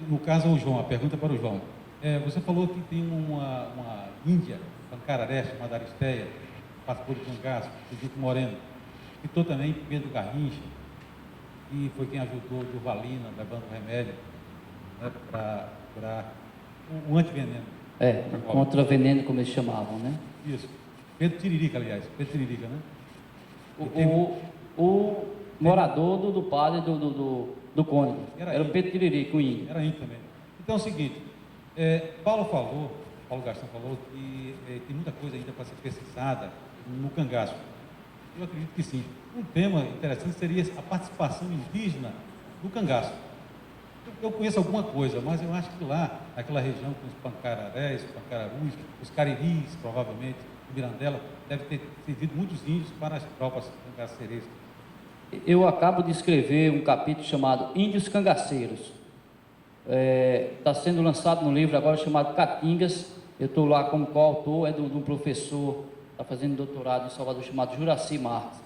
no caso, o João, a pergunta é para o João. Você falou que tem uma índia, Pancararé, chamada Aristeia, participou do cangaço, Felipe Moreno, citou também Pedro Garrincha, que foi quem ajudou Durvalina, levando o remédio, né, para o antiveneno. Contra veneno, como eles chamavam, né? Isso. Pedro Tiririca, aliás. Pedro Tiririca, né? O morador do padre do cônego. Era o Pedro Tiririca, o índio. Era índio também. Então é o seguinte, Paulo Gastão falou que tem muita coisa ainda para ser pesquisada no cangaço. Eu acredito que sim. Um tema interessante seria a participação indígena do cangaço. Eu conheço alguma coisa, mas eu acho que lá, naquela região com os pancararés, os pancararus, os cariris, provavelmente, o Mirandela, deve ter servido muitos índios para as tropas cangaceirescas. Eu acabo de escrever um capítulo chamado Índios Cangaceiros. Está sendo lançado no livro agora chamado Caatingas. Eu estou lá como coautor, de um professor, está fazendo doutorado em Salvador, chamado Juraci Marques.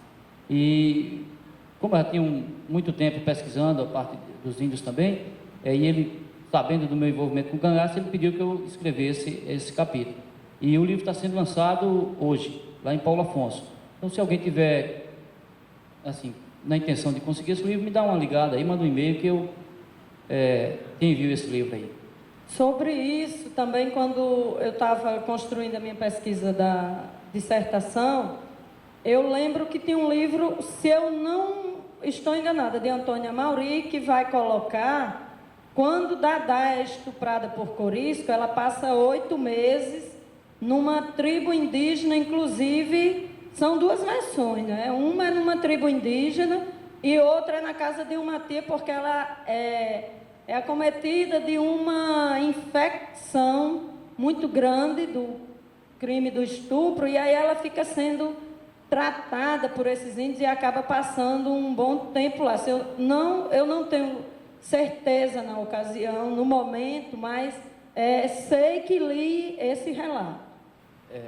E como eu já tinha muito tempo pesquisando a parte dos índios também, e ele, sabendo do meu envolvimento com o cangaço, ele pediu que eu escrevesse esse capítulo. E o livro está sendo lançado hoje, lá em Paulo Afonso. Então, se alguém tiver, assim, na intenção de conseguir esse livro, me dá uma ligada aí, manda um e-mail que eu te envio esse livro aí. Sobre isso, também quando eu estava construindo a minha pesquisa da dissertação, eu lembro que tinha um livro, se eu não estou enganada, de Antônia Mauri, que vai colocar quando Dadá é estuprada por Corisco, ela passa 8 meses numa tribo indígena, inclusive são duas versões, né? Uma é numa tribo indígena e outra é na casa de uma tia, porque ela é acometida de uma infecção muito grande do crime do estupro, e aí ela fica sendo tratada por esses índios e acaba passando um bom tempo lá. Eu não tenho certeza na ocasião, no momento, mas sei que li esse relato.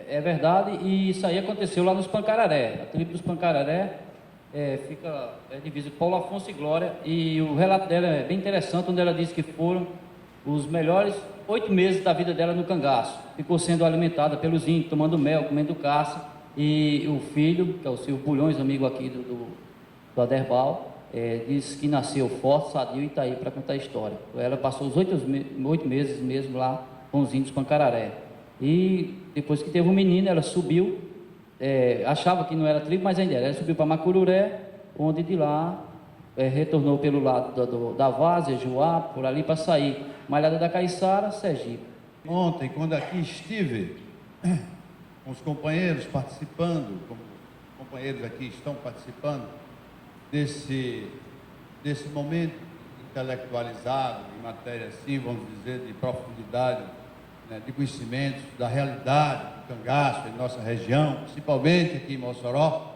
É verdade, e isso aí aconteceu lá nos Pancararé. A tribo dos Pancararé fica divisa com Paulo Afonso e Glória, e o relato dela é bem interessante, onde ela diz que foram os melhores 8 meses da vida dela no cangaço. Ficou sendo alimentada pelos índios, tomando mel, comendo caça, e o filho, que é o Silvio Bulhões, amigo aqui do Aderbal, diz que nasceu forte, sadio e está aí para contar a história. Ela passou os 8 meses mesmo lá com os índios Pancararé. E depois que teve um menino, ela subiu, achava que não era tribo, mas ainda era. Ela subiu para Macururé, onde de lá retornou pelo lado da Várzea, Juá, por ali para sair. Malhada da Caiçara, Sergipe. Ontem, quando aqui estive, com os companheiros participando, como os companheiros aqui estão participando, desse momento intelectualizado, em matéria assim, vamos dizer, de profundidade, né, de conhecimentos da realidade do cangaço em nossa região, principalmente aqui em Mossoró,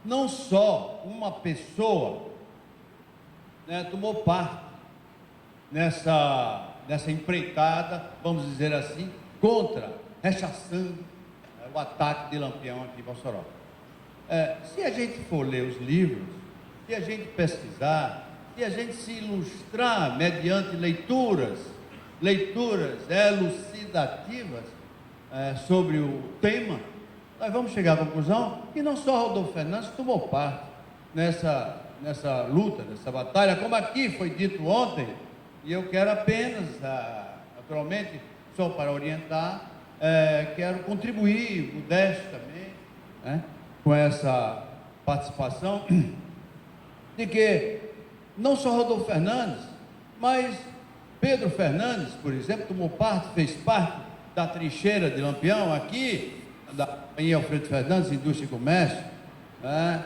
não só uma pessoa, né, tomou parte nessa empreitada, vamos dizer assim, rechaçando o ataque de Lampião aqui em Mossoró. Se a gente for ler os livros, se a gente pesquisar, se a gente se ilustrar mediante leituras elucidativas sobre o tema, nós vamos chegar à conclusão que não só Rodolfo Fernandes tomou parte nessa luta, nessa batalha, como aqui foi dito ontem, e eu quero apenas, naturalmente, só para orientar, quero contribuir modestamente, né, com essa participação, de que não só Rodolfo Fernandes, mas Pedro Fernandes, por exemplo, fez parte da trincheira de Lampião, aqui, da Companhia Alfredo Fernandes, Indústria e Comércio, né?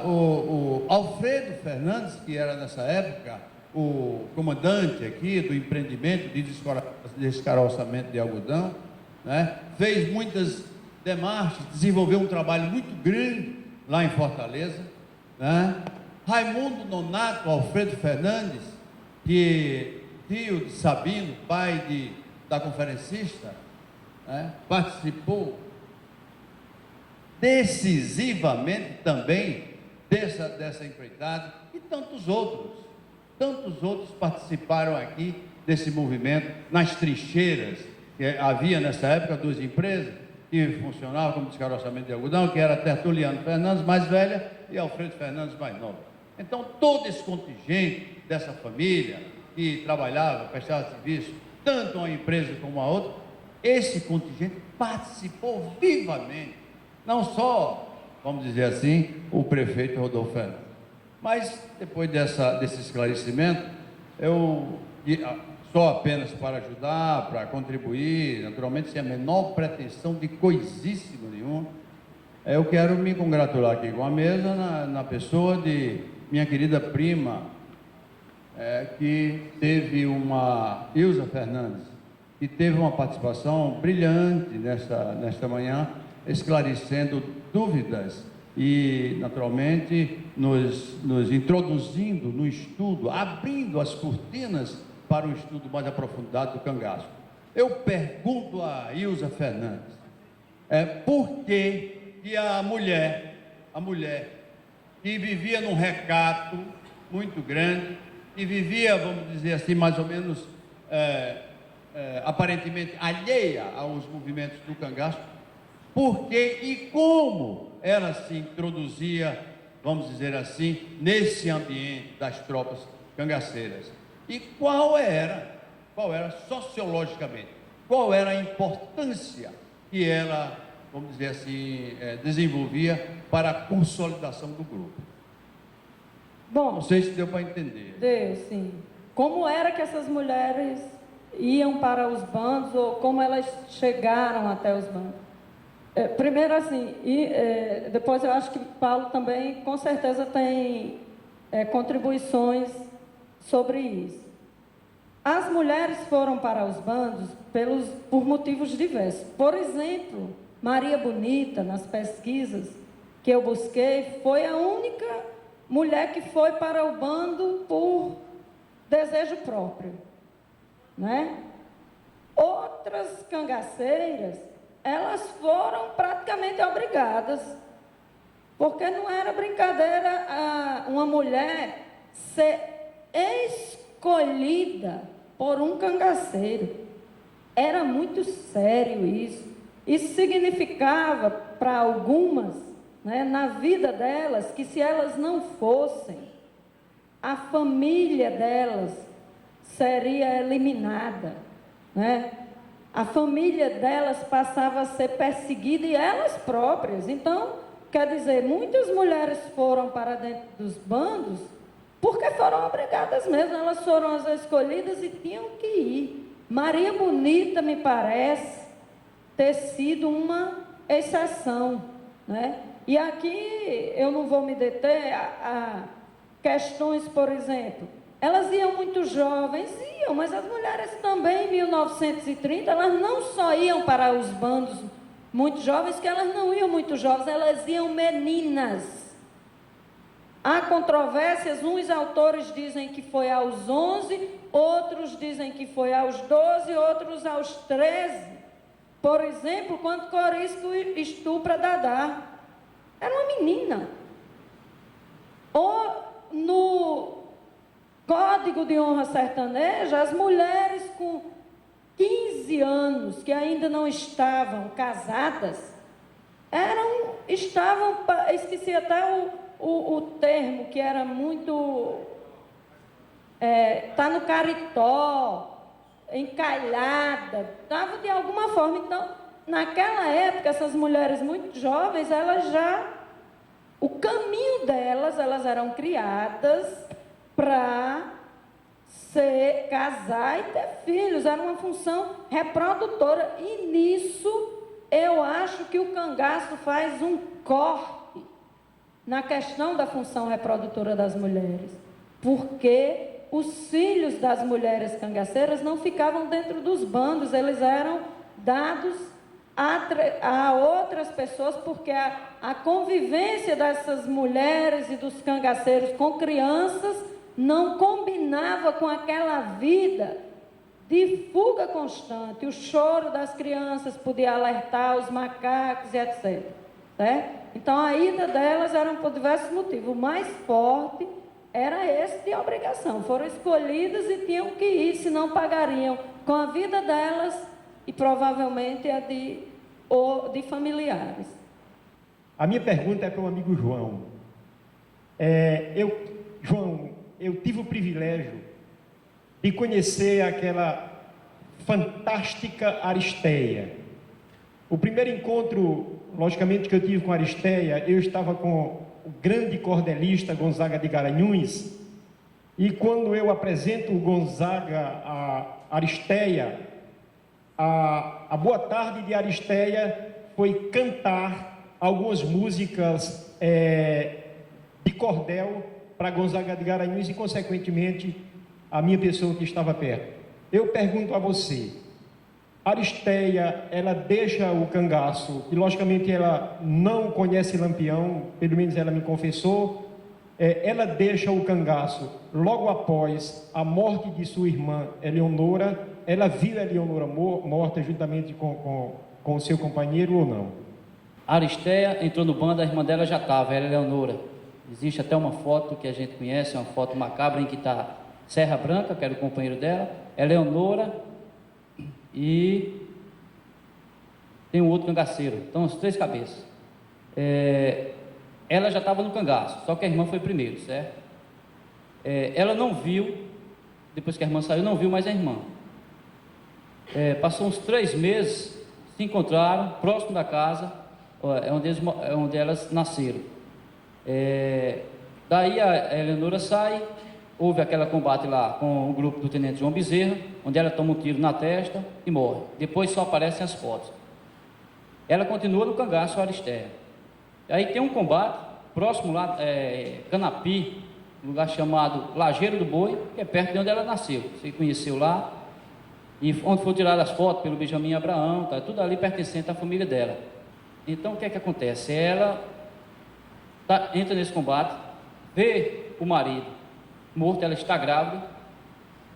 O Alfredo Fernandes, que era nessa época o comandante aqui do empreendimento de descaroçamento de algodão, né? Fez muitas demarches, desenvolveu um trabalho muito grande lá em Fortaleza, né? Raimundo Nonato Alfredo Fernandes, que tio de Sabino, pai da conferencista, né? Participou decisivamente também dessa empreitada, e tantos outros participaram aqui desse movimento, nas trincheiras que havia nessa época, duas empresas que funcionavam como descarroçamento de algodão, que era Tertuliano Fernandes, mais velha, e Alfredo Fernandes, mais nova. Então, todo esse contingente dessa família que trabalhava, prestava serviço, tanto uma empresa como a outra, esse contingente participou vivamente, não só, vamos dizer assim, o prefeito Rodolfo Fernandes, mas depois desse esclarecimento, eu só apenas para ajudar, para contribuir, naturalmente sem a menor pretensão de coisíssimo nenhum, eu quero me congratular aqui com a mesa na pessoa de minha querida prima, que teve Ilza Fernandes, que teve uma participação brilhante nesta manhã, esclarecendo dúvidas e, naturalmente, nos introduzindo no estudo, abrindo as cortinas para um estudo mais aprofundado do cangaço. Eu pergunto a Ilza Fernandes, por que a mulher que vivia num recato muito grande, que vivia, vamos dizer assim, mais ou menos, aparentemente alheia aos movimentos do cangaço, por que e como ela se introduzia, vamos dizer assim, nesse ambiente das tropas cangaceiras? E qual era sociologicamente, qual era a importância que ela, vamos dizer assim, desenvolvia para a consolidação do grupo? Bom, não sei se deu para entender. Deu, sim. Como era que essas mulheres iam para os bandos, ou como elas chegaram até os bandos? Primeiro assim, depois eu acho que Paulo também, com certeza, tem contribuições sobre isso. As mulheres foram para os bandos por motivos diversos. Por exemplo, Maria Bonita, nas pesquisas que eu busquei, foi a única mulher que foi para o bando por desejo próprio, né? Outras cangaceiras, elas foram praticamente obrigadas, porque não era brincadeira uma mulher ser escolhida por um cangaceiro. Era muito sério isso. Isso significava para algumas, né, na vida delas, que se elas não fossem, a família delas seria eliminada, né? A família delas passava a ser perseguida e elas próprias. Então, quer dizer, muitas mulheres foram para dentro dos bandos porque foram obrigadas mesmo, elas foram as escolhidas e tinham que ir. Maria Bonita, me parece ter sido uma exceção, né? E aqui eu não vou me deter a questões, por exemplo, elas iam muito jovens, mas as mulheres também, em 1930, elas não só iam para os bandos muito jovens, que elas não iam muito jovens, elas iam meninas. Há controvérsias, uns autores dizem que foi aos 11, outros dizem que foi aos 12, outros aos 13. Por exemplo, quando Corisco estupra Dadá, era uma menina. Ou no Código de Honra Sertaneja, as mulheres com 15 anos, que ainda não estavam casadas, esqueci até o termo, que era muito, tá no caritó, encalhada, estava de alguma forma. Então, naquela época, essas mulheres muito jovens, o caminho delas, elas eram criadas para casar e ter filhos, era uma função reprodutora, e nisso eu acho que o cangaço faz um corte na questão da função reprodutora das mulheres, porque os filhos das mulheres cangaceiras não ficavam dentro dos bandos, eles eram dados a outras pessoas, porque a convivência dessas mulheres e dos cangaceiros com crianças não combinava com aquela vida de fuga constante. O choro das crianças podia alertar os macacos e etc. Certo? Então, a ida delas era por diversos motivos. O mais forte era esse de obrigação. Foram escolhidas e tinham que ir, senão pagariam com a vida delas e provavelmente a de familiares. A minha pergunta é para o amigo João. João, eu tive o privilégio de conhecer aquela fantástica Aristeia. O primeiro encontro, logicamente, que eu tive com a Aristeia, eu estava com o grande cordelista Gonzaga de Garanhuns, e quando eu apresento o Gonzaga a Aristeia, a boa tarde de Aristeia foi cantar algumas músicas de cordel para Gonzaga de Garanhuns e, consequentemente, a minha pessoa que estava perto. Eu pergunto a você, Aristeia, ela deixa o cangaço, e logicamente ela não conhece Lampião, pelo menos ela me confessou, ela deixa o cangaço logo após a morte de sua irmã Eleonora. Ela viu a Eleonora morta juntamente com o seu companheiro ou não? Aristeia entrou no bando, a irmã dela já estava, era Eleonora. Existe até uma foto que a gente conhece, uma foto macabra em que está Serra Branca, que era o companheiro dela, Eleonora e tem um outro cangaceiro, então as 3 cabeças. Ela já estava no cangaço, só que a irmã foi primeiro, certo? Ela não viu, depois que a irmã saiu, não viu mais a irmã. Passou uns 3 meses, se encontraram próximo da casa, onde elas nasceram. Daí a Eleonora sai, houve aquele combate lá com o grupo do tenente João Bezerra, onde ela toma um tiro na testa e morre. Depois só aparecem as fotos. Ela continua no cangaço Aristeia. Aí tem um combate próximo lá, Canapi, um lugar chamado Lajeiro do Boi, que é perto de onde ela nasceu. Você conheceu lá, e onde foram tiradas as fotos pelo Benjamin Abraão, tá, tudo ali pertencente à família dela. Então o que é que acontece? Ela entra nesse combate, vê o marido morto, ela está grávida,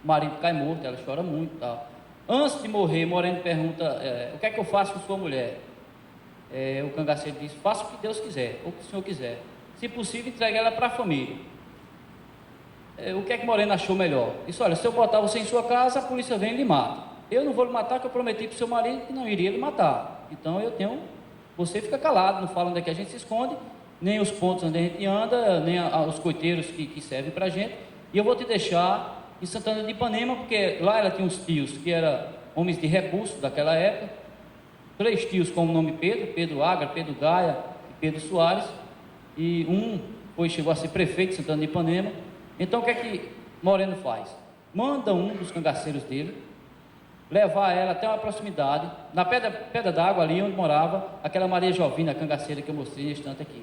o marido cai morto, ela chora muito, tal. Antes de morrer, Moreno pergunta, o que é que eu faço com sua mulher? O cangaceiro diz, faça o que Deus quiser, ou o que o senhor quiser. Se possível, entregue ela para a família. O que é que Moreno achou melhor? Disse, olha, se eu botar você em sua casa, a polícia vem e lhe mata. Eu não vou lhe matar, que eu prometi para o seu marido que não iria lhe matar. Então você fica calado, não fala onde é que a gente se esconde, nem os pontos onde a gente anda, nem os coiteiros que servem para a gente. E eu vou te deixar em Santana de Ipanema, porque lá ela tinha uns tios que eram homens de recurso daquela época, 3 tios com o nome Pedro, Pedro Agra, Pedro Gaia e Pedro Soares, e chegou a ser prefeito de Santana de Ipanema. Então o que é que Moreno faz? Manda um dos cangaceiros dele levar ela até uma proximidade, na pedra d'água ali onde morava aquela Maria Jovina, a cangaceira que eu mostrei nesse instante aqui.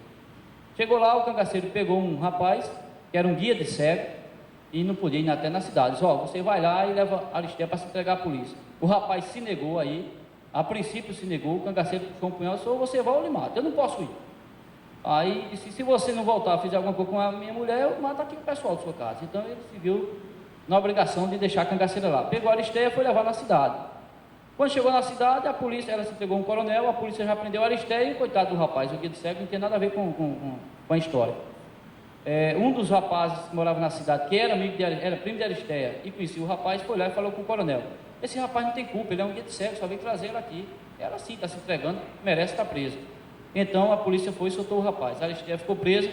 Chegou lá, o cangaceiro pegou um rapaz, que era um guia de cego, e não podia ir até na cidade. Disse, você vai lá e leva Aristeia para se entregar à polícia. O rapaz se negou aí, a princípio se negou, o cangaceiro puxou um punhal e disse, ou você vai ou eu lhe mato, eu não posso ir. Aí disse, se você não voltar, fizer alguma coisa com a minha mulher, eu mato aqui o pessoal da sua casa. Então ele se viu na obrigação de deixar a cangaceira lá. Pegou a Aristeia e foi levar na cidade. Quando chegou na cidade, a polícia, ela se entregou a um coronel, a polícia já prendeu a Aristeia e coitado do rapaz, o guia de cego, não tem nada a ver com a história. Um dos rapazes que morava na cidade, que era amigo era primo de Aristeia e conhecia o rapaz, foi lá e falou com o coronel, esse rapaz não tem culpa, ele é um guia de cego, só veio trazer ele aqui. Ela sim, está se entregando, merece estar preso. Então a polícia foi e soltou o rapaz. A Aristeia ficou presa.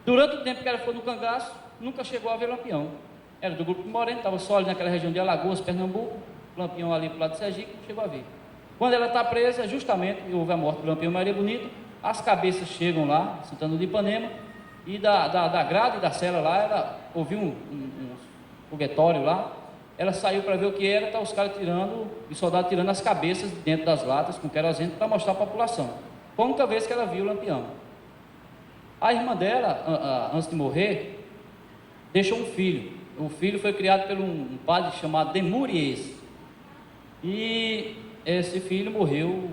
Durante o tempo que ela ficou no cangaço, nunca chegou a ver Lampião. Era do grupo de Moreno, estava só ali naquela região de Alagoas, Pernambuco, Lampião ali para o lado de Sergipe, não chegou a ver. Quando ela está presa, justamente, houve a morte do Lampião Maria Bonita, as cabeças chegam lá, Santana de Ipanema, e da grade da cela lá, ela ouviu um foguetório lá, ela saiu para ver o que era, tá os caras tirando, os soldados tirando as cabeças de dentro das latas com querosene para mostrar à população. Foi a única vez que ela viu o Lampião. A irmã dela, antes de morrer, deixou um filho. O filho foi criado por um padre chamado Demuriez. E esse filho morreu,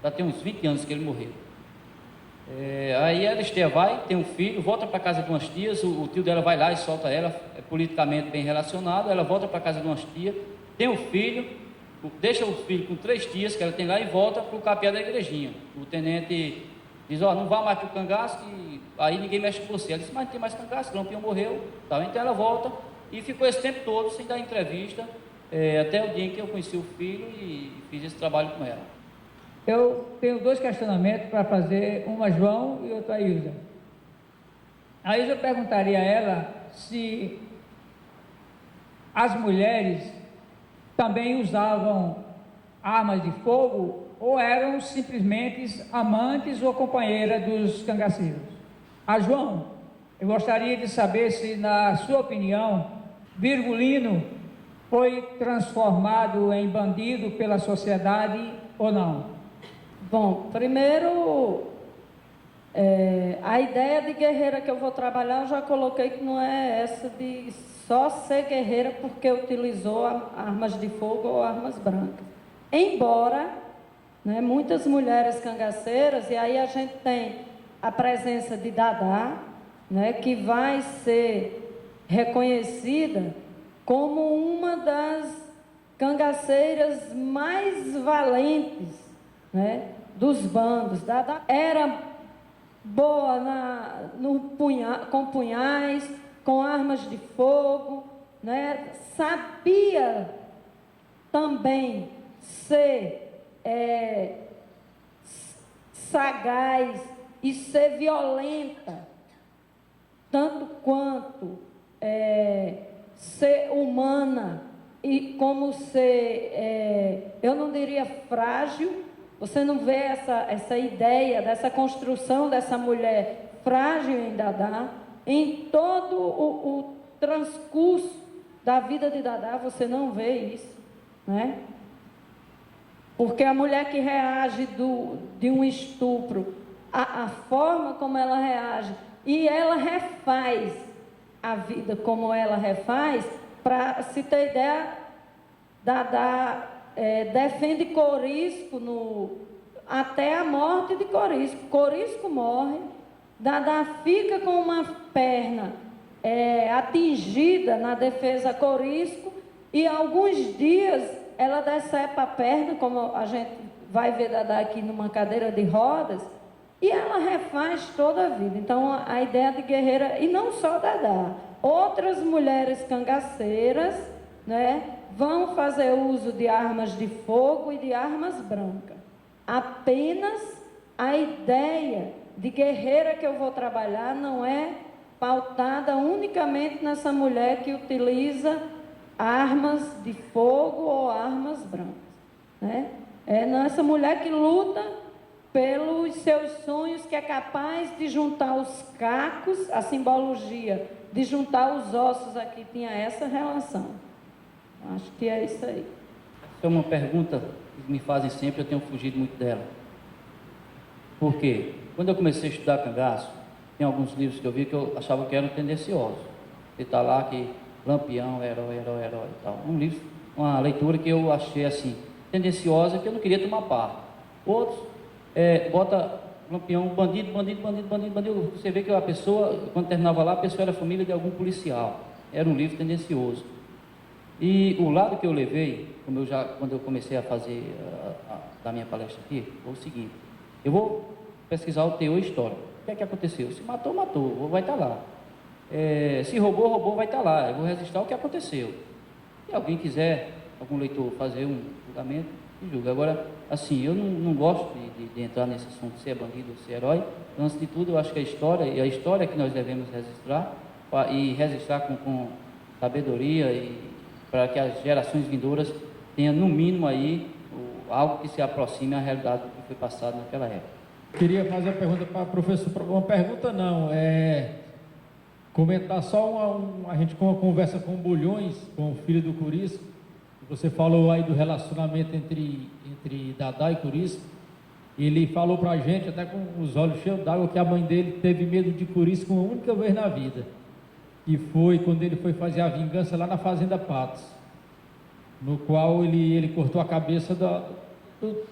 já tem uns 20 anos que ele morreu. Aí a Aristeia vai, tem um filho, volta para casa de umas tias, o tio dela vai lá e solta ela, é politicamente bem relacionado, ela volta para casa de umas tias, tem um filho, deixa o filho com 3 tias que ela tem lá e volta para o capiá da igrejinha. O tenente Diz, ó, não vá mais para o cangaço, que aí ninguém mexe com você. Ela disse, mas não tem mais cangaço, o Lampião morreu. Tal. Então ela volta e ficou esse tempo todo sem dar entrevista, até o dia em que eu conheci o filho e fiz esse trabalho com ela. Eu tenho 2 questionamentos para fazer, um a João e outro a Ilza. A Ilza perguntaria a ela se as mulheres também usavam armas de fogo ou eram simplesmente amantes ou companheiras dos cangaceiros. A João, eu gostaria de saber se, na sua opinião, Virgulino foi transformado em bandido pela sociedade ou não? Bom, primeiro, a ideia de guerreira que eu vou trabalhar, eu já coloquei que não é essa de só ser guerreira porque utilizou armas de fogo ou armas brancas. Embora, né, muitas mulheres cangaceiras, e aí a gente tem a presença de Dadá, né, que vai ser reconhecida como uma das cangaceiras mais valentes, né, dos bandos. Dadá era boa com punhais, com armas de fogo, né, sabia também ser sagaz e ser violenta, tanto quanto ser humana e como ser, eu não diria frágil. Você não vê essa ideia dessa construção dessa mulher frágil em Dadá. Em todo o transcurso da vida de Dadá, você não vê isso, né? Porque a mulher que reage de um estupro, a forma como ela reage, e ela refaz a vida como ela refaz, para se ter ideia, Dadá defende Corisco até a morte de Corisco. Corisco morre, Dadá fica com uma perna atingida na defesa a Corisco, e alguns dias ela decepa a perna, como a gente vai ver Dadá aqui numa cadeira de rodas, e ela refaz toda a vida. Então a ideia de guerreira, e não só Dadá, outras mulheres cangaceiras, né, vão fazer uso de armas de fogo e de armas brancas. Apenas a ideia de guerreira que eu vou trabalhar não é pautada unicamente nessa mulher que utiliza armas de fogo ou armas brancas, né? É nessa mulher que luta pelos seus sonhos, que é capaz de juntar os cacos, a simbologia de juntar os ossos aqui tinha essa relação. Acho que é isso aí. Essa é uma pergunta que me fazem sempre, eu tenho fugido muito dela. Por quê? Quando eu comecei a estudar cangaço, tem alguns livros que eu vi que eu achava que eram tendenciosos. E está lá que Lampião, herói e tal. Um livro, uma leitura que eu achei assim, tendenciosa, que eu não queria tomar parte. Outros, bota Lampião, bandido. Você vê que a pessoa, quando terminava lá, a pessoa era família de algum policial. Era um livro tendencioso. E o lado que eu levei, quando eu comecei a fazer da minha palestra aqui, foi o seguinte: eu vou pesquisar o teor histórico. O que é que aconteceu? Se matou, vai estar lá. Se roubou, vai estar lá. Eu vou registrar o que aconteceu. Se alguém quiser, algum leitor, fazer um julgamento, que julga. Agora, assim, eu não gosto de entrar nesse assunto, se é bandido ou se é herói. Então, antes de tudo, eu acho que a história que nós devemos registrar, e registrar com sabedoria, e para que as gerações vindouras tenham, no mínimo, aí, algo que se aproxime à realidade do que foi passado naquela época. Queria fazer uma pergunta para o professor. Uma pergunta não, comentar só a gente com uma conversa com o Bulhões, com o filho do Corisco. Você falou aí do relacionamento entre Dadá e Corisco. Ele falou para a gente, até com os olhos cheios d'água, que a mãe dele teve medo de Corisco uma única vez na vida. Que foi quando ele foi fazer a vingança lá na Fazenda Patos, no qual ele cortou a cabeça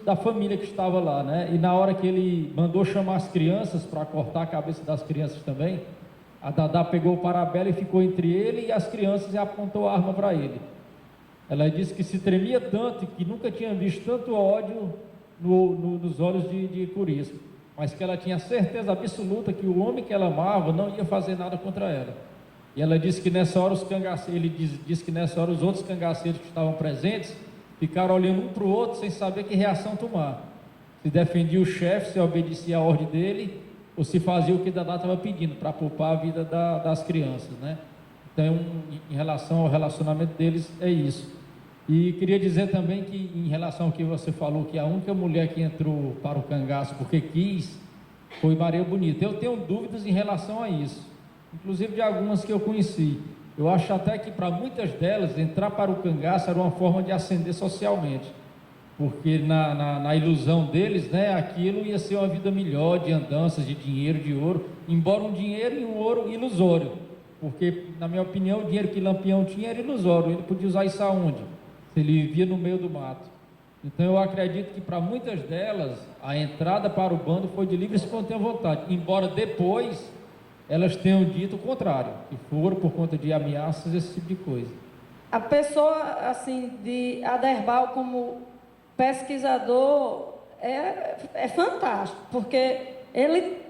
da família que estava lá, né? E na hora que ele mandou chamar as crianças para cortar a cabeça das crianças também, a Dadá pegou o parabelo e ficou entre ele e as crianças e apontou a arma para ele. Ela disse que se tremia tanto, que nunca tinha visto tanto ódio nos olhos de Corisco. mas que ela tinha certeza absoluta que o homem que ela amava não ia fazer nada contra ela. E ela disse que nessa hora disse que nessa hora os outros cangaceiros que estavam presentes ficaram olhando um para o outro sem saber que reação tomar. Se defendia o chefe, se obedecia a ordem dele, ou se fazia o que Dadá estava pedindo, para poupar a vida das crianças, né? Então, em relação ao relacionamento deles, é isso. E queria dizer também que, em relação ao que você falou, que a única mulher que entrou para o cangaço porque quis, foi Maria Bonita. Eu tenho dúvidas em relação a isso, inclusive de algumas que eu conheci. Eu acho até que para muitas delas, entrar para o cangaço era uma forma de ascender socialmente, porque na ilusão deles, né, aquilo ia ser uma vida melhor, de andanças, de dinheiro, de ouro, embora um dinheiro e um ouro ilusório, porque, na minha opinião, o dinheiro que Lampião tinha era ilusório. Ele podia usar isso aonde? Se ele vivia no meio do mato. Então eu acredito que para muitas delas a entrada para o bando foi de livre e espontânea vontade, embora depois elas tenham dito o contrário, que foram por conta de ameaças, esse tipo de coisa. A pessoa, assim, de Aderbal como pesquisador é fantástico, porque ele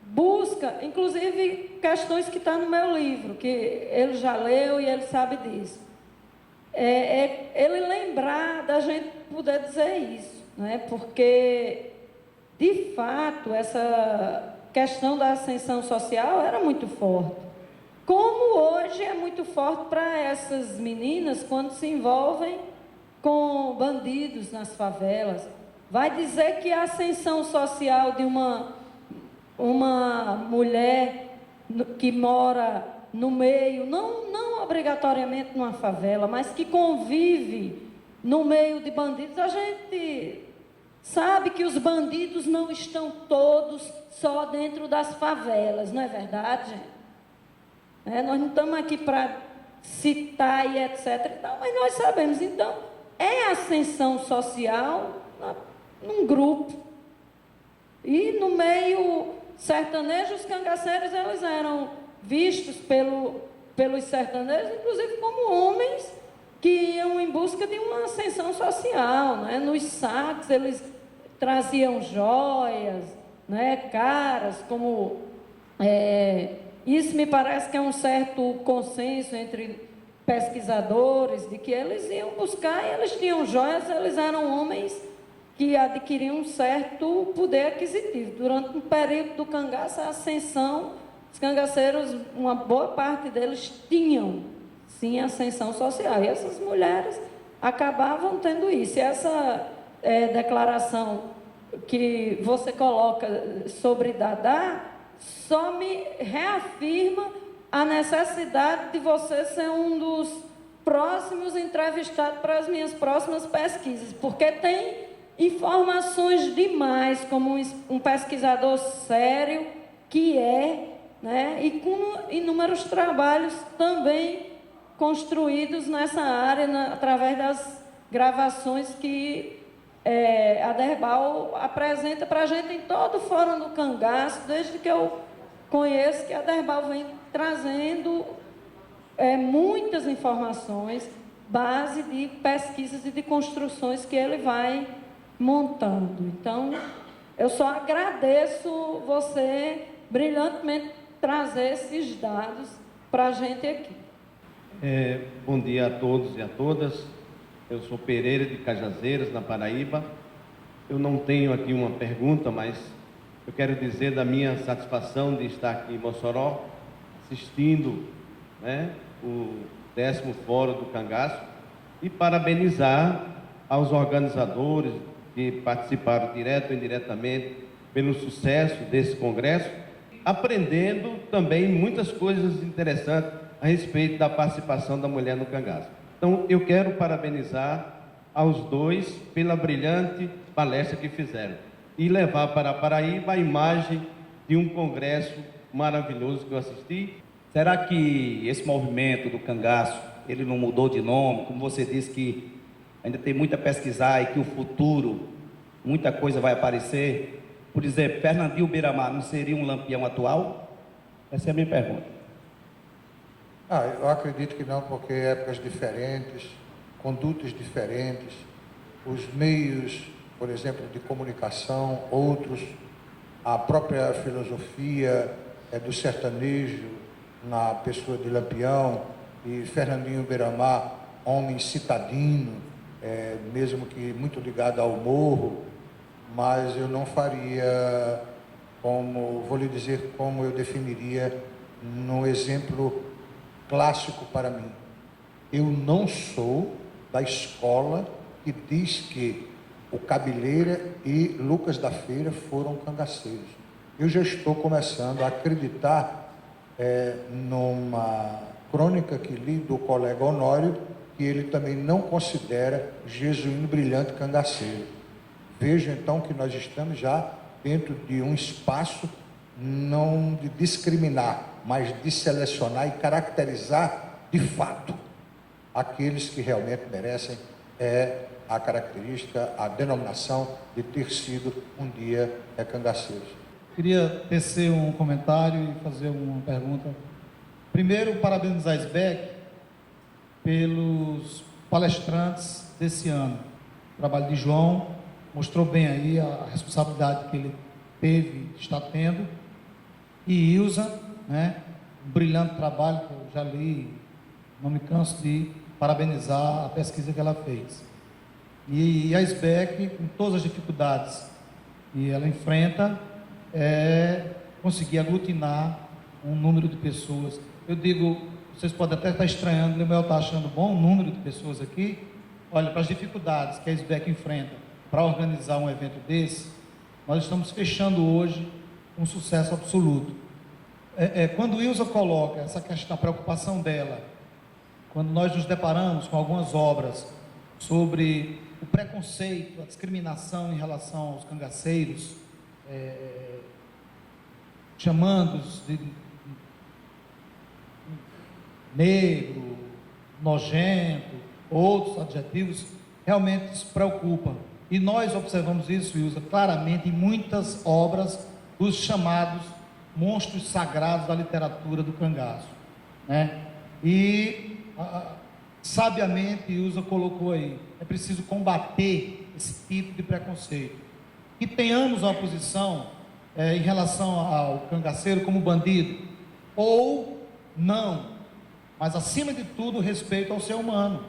busca, inclusive, questões que estão no meu livro, que ele já leu e ele sabe disso. Ele lembrar da gente poder dizer isso, né? Porque, de fato, essa questão da ascensão social era muito forte. Como hoje é muito forte para essas meninas quando se envolvem com bandidos nas favelas. Vai dizer que a ascensão social de uma mulher que mora no meio, não obrigatoriamente numa favela, mas que convive no meio de bandidos, a gente sabe que os bandidos não estão todos só dentro das favelas, não é verdade, gente? Nós não estamos aqui para citar e etc. e tal, mas nós sabemos. Então, é ascensão social num grupo. E no meio sertanejo, os cangaceiros, eles eram vistos pelos sertanejos, inclusive como homens que iam em busca de uma ascensão social, né? Nos saques eles traziam joias, né? Caras, como isso me parece que é um certo consenso entre pesquisadores, de que eles iam buscar e eles tinham joias, eles eram homens que adquiriam um certo poder aquisitivo. Durante um período do cangaço, a ascensão, os cangaceiros, uma boa parte deles tinham, sim, ascensão social. E essas mulheres acabavam tendo isso. E essa declaração que você coloca sobre Dadá, só me reafirma a necessidade de você ser um dos próximos entrevistados para as minhas próximas pesquisas, porque tem informações demais, como um pesquisador sério que né, e com inúmeros trabalhos também construídos nessa área, através das gravações que Aderbal apresenta para a gente em todo o Fórum do Cangaço, desde que eu conheço, que Aderbal vem trazendo muitas informações, base de pesquisas e de construções que ele vai montando. Então, eu só agradeço você brilhantemente trazer esses dados para a gente aqui. Bom dia a todos e a todas. Eu sou Pereira de Cajazeiras, na Paraíba. Eu não tenho aqui uma pergunta, mas eu quero dizer da minha satisfação de estar aqui em Mossoró, assistindo, né, o 10º Fórum do Cangaço, e parabenizar aos organizadores que participaram direto ou indiretamente pelo sucesso desse congresso, aprendendo também muitas coisas interessantes a respeito da participação da mulher no cangaço. Então, eu quero parabenizar aos dois pela brilhante palestra que fizeram e levar para a Paraíba a imagem de um congresso maravilhoso que eu assisti. Será que esse movimento do cangaço, ele não mudou de nome? Como você disse que ainda tem muito a pesquisar e que o futuro, muita coisa vai aparecer. Por exemplo, Fernandinho Beiramar não seria um Lampião atual? Essa é a minha pergunta. Eu acredito que não, porque épocas diferentes, condutas diferentes, os meios, por exemplo, de comunicação, outros, a própria filosofia do sertanejo, na pessoa de Lampião, e Fernandinho Beiramar, homem citadino, mesmo que muito ligado ao morro, mas eu não faria, vou lhe dizer como eu definiria num exemplo clássico para mim. Eu não sou da escola que diz que o Cabeleira e Lucas da Feira foram cangaceiros. Eu já estou começando a acreditar numa crônica que li do colega Honório, que ele também não considera Jesuíno Brilhante cangaceiro. Vejo então que nós estamos já dentro de um espaço não de discriminar, mas de selecionar e caracterizar de fato aqueles que realmente merecem a característica, a denominação de ter sido um dia cangaceiros. Queria tecer um comentário e fazer uma pergunta. Primeiro, parabenizar a SBEC pelos palestrantes desse ano. O trabalho de João mostrou bem aí a responsabilidade que ele teve, está tendo. E Ilza, né, um brilhante trabalho que eu já li, não me canso de parabenizar a pesquisa que ela fez. E a SBEC, com todas as dificuldades que ela enfrenta, conseguir aglutinar um número de pessoas. Eu digo, vocês podem até estar estranhando, o Lemuel está achando bom o número de pessoas aqui. Olha, para as dificuldades que a SBEC enfrenta para organizar um evento desse, nós estamos fechando hoje um sucesso absoluto. Quando Ilza coloca essa questão, a preocupação dela, quando nós nos deparamos com algumas obras sobre o preconceito, a discriminação em relação aos cangaceiros, chamando-os de negro, nojento, outros adjetivos, realmente isso preocupa. E nós observamos isso, Ilza, claramente em muitas obras dos chamados monstros sagrados da literatura do cangaço, né? E sabiamente Ilza colocou aí, é preciso combater esse tipo de preconceito. Que tenhamos uma posição em relação ao cangaceiro como bandido, ou não, mas acima de tudo respeito ao ser humano.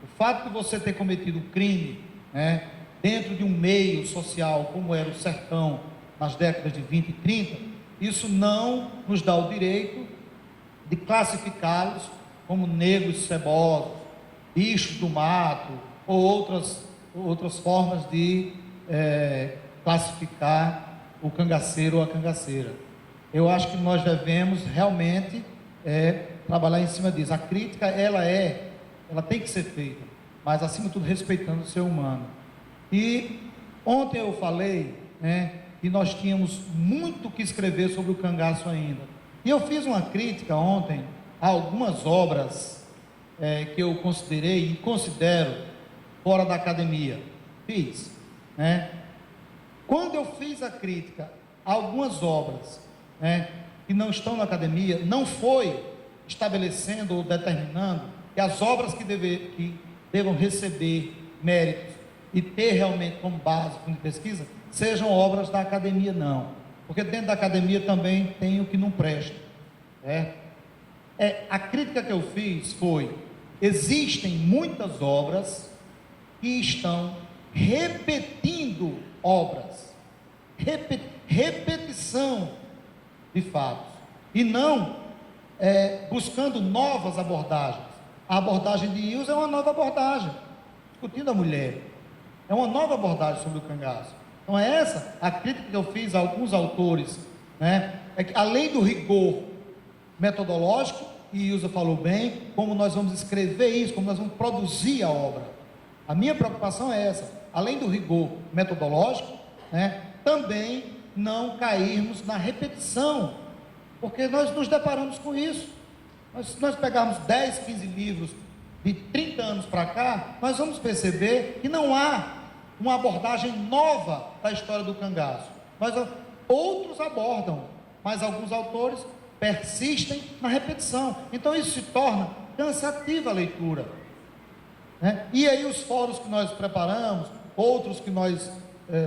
O fato de você ter cometido crime, né, dentro de um meio social como era o sertão nas décadas de 20 e 30, isso não nos dá o direito de classificá-los como negros cebosos, bichos do mato, ou outras formas de classificar o cangaceiro ou a cangaceira. Eu acho que nós devemos realmente trabalhar em cima disso. A crítica, ela tem que ser feita, mas acima de tudo respeitando o ser humano. E ontem eu falei, né, que nós tínhamos muito que escrever sobre o cangaço ainda. E eu fiz uma crítica ontem a algumas obras que eu considerei e considero fora da academia. Fiz, né? Quando eu fiz a crítica a algumas obras, né, que não estão na academia, não foi estabelecendo ou determinando que as obras que devam receber méritos e ter realmente como base de pesquisa sejam obras da academia, não. Porque dentro da academia também tem o que não presta. A crítica que eu fiz foi: existem muitas obras que estão repetindo obras, repetição de fatos, e não buscando novas abordagens. A abordagem de Ilza é uma nova abordagem, discutindo a mulher, é uma nova abordagem sobre o cangaço. Então é essa a crítica que eu fiz a alguns autores, né? É que além do rigor metodológico, e Ilza falou bem, como nós vamos escrever isso, como nós vamos produzir a obra. A minha preocupação é essa, além do rigor metodológico, né, também não cairmos na repetição, porque nós nos deparamos com isso. Se nós pegarmos 10, 15 livros de 30 anos para cá, nós vamos perceber que não há uma abordagem nova da história do cangaço. Mas outros abordam, mas alguns autores persistem na repetição. Então isso se torna cansativa a leitura, né? E aí os fóruns que nós preparamos, outros que nós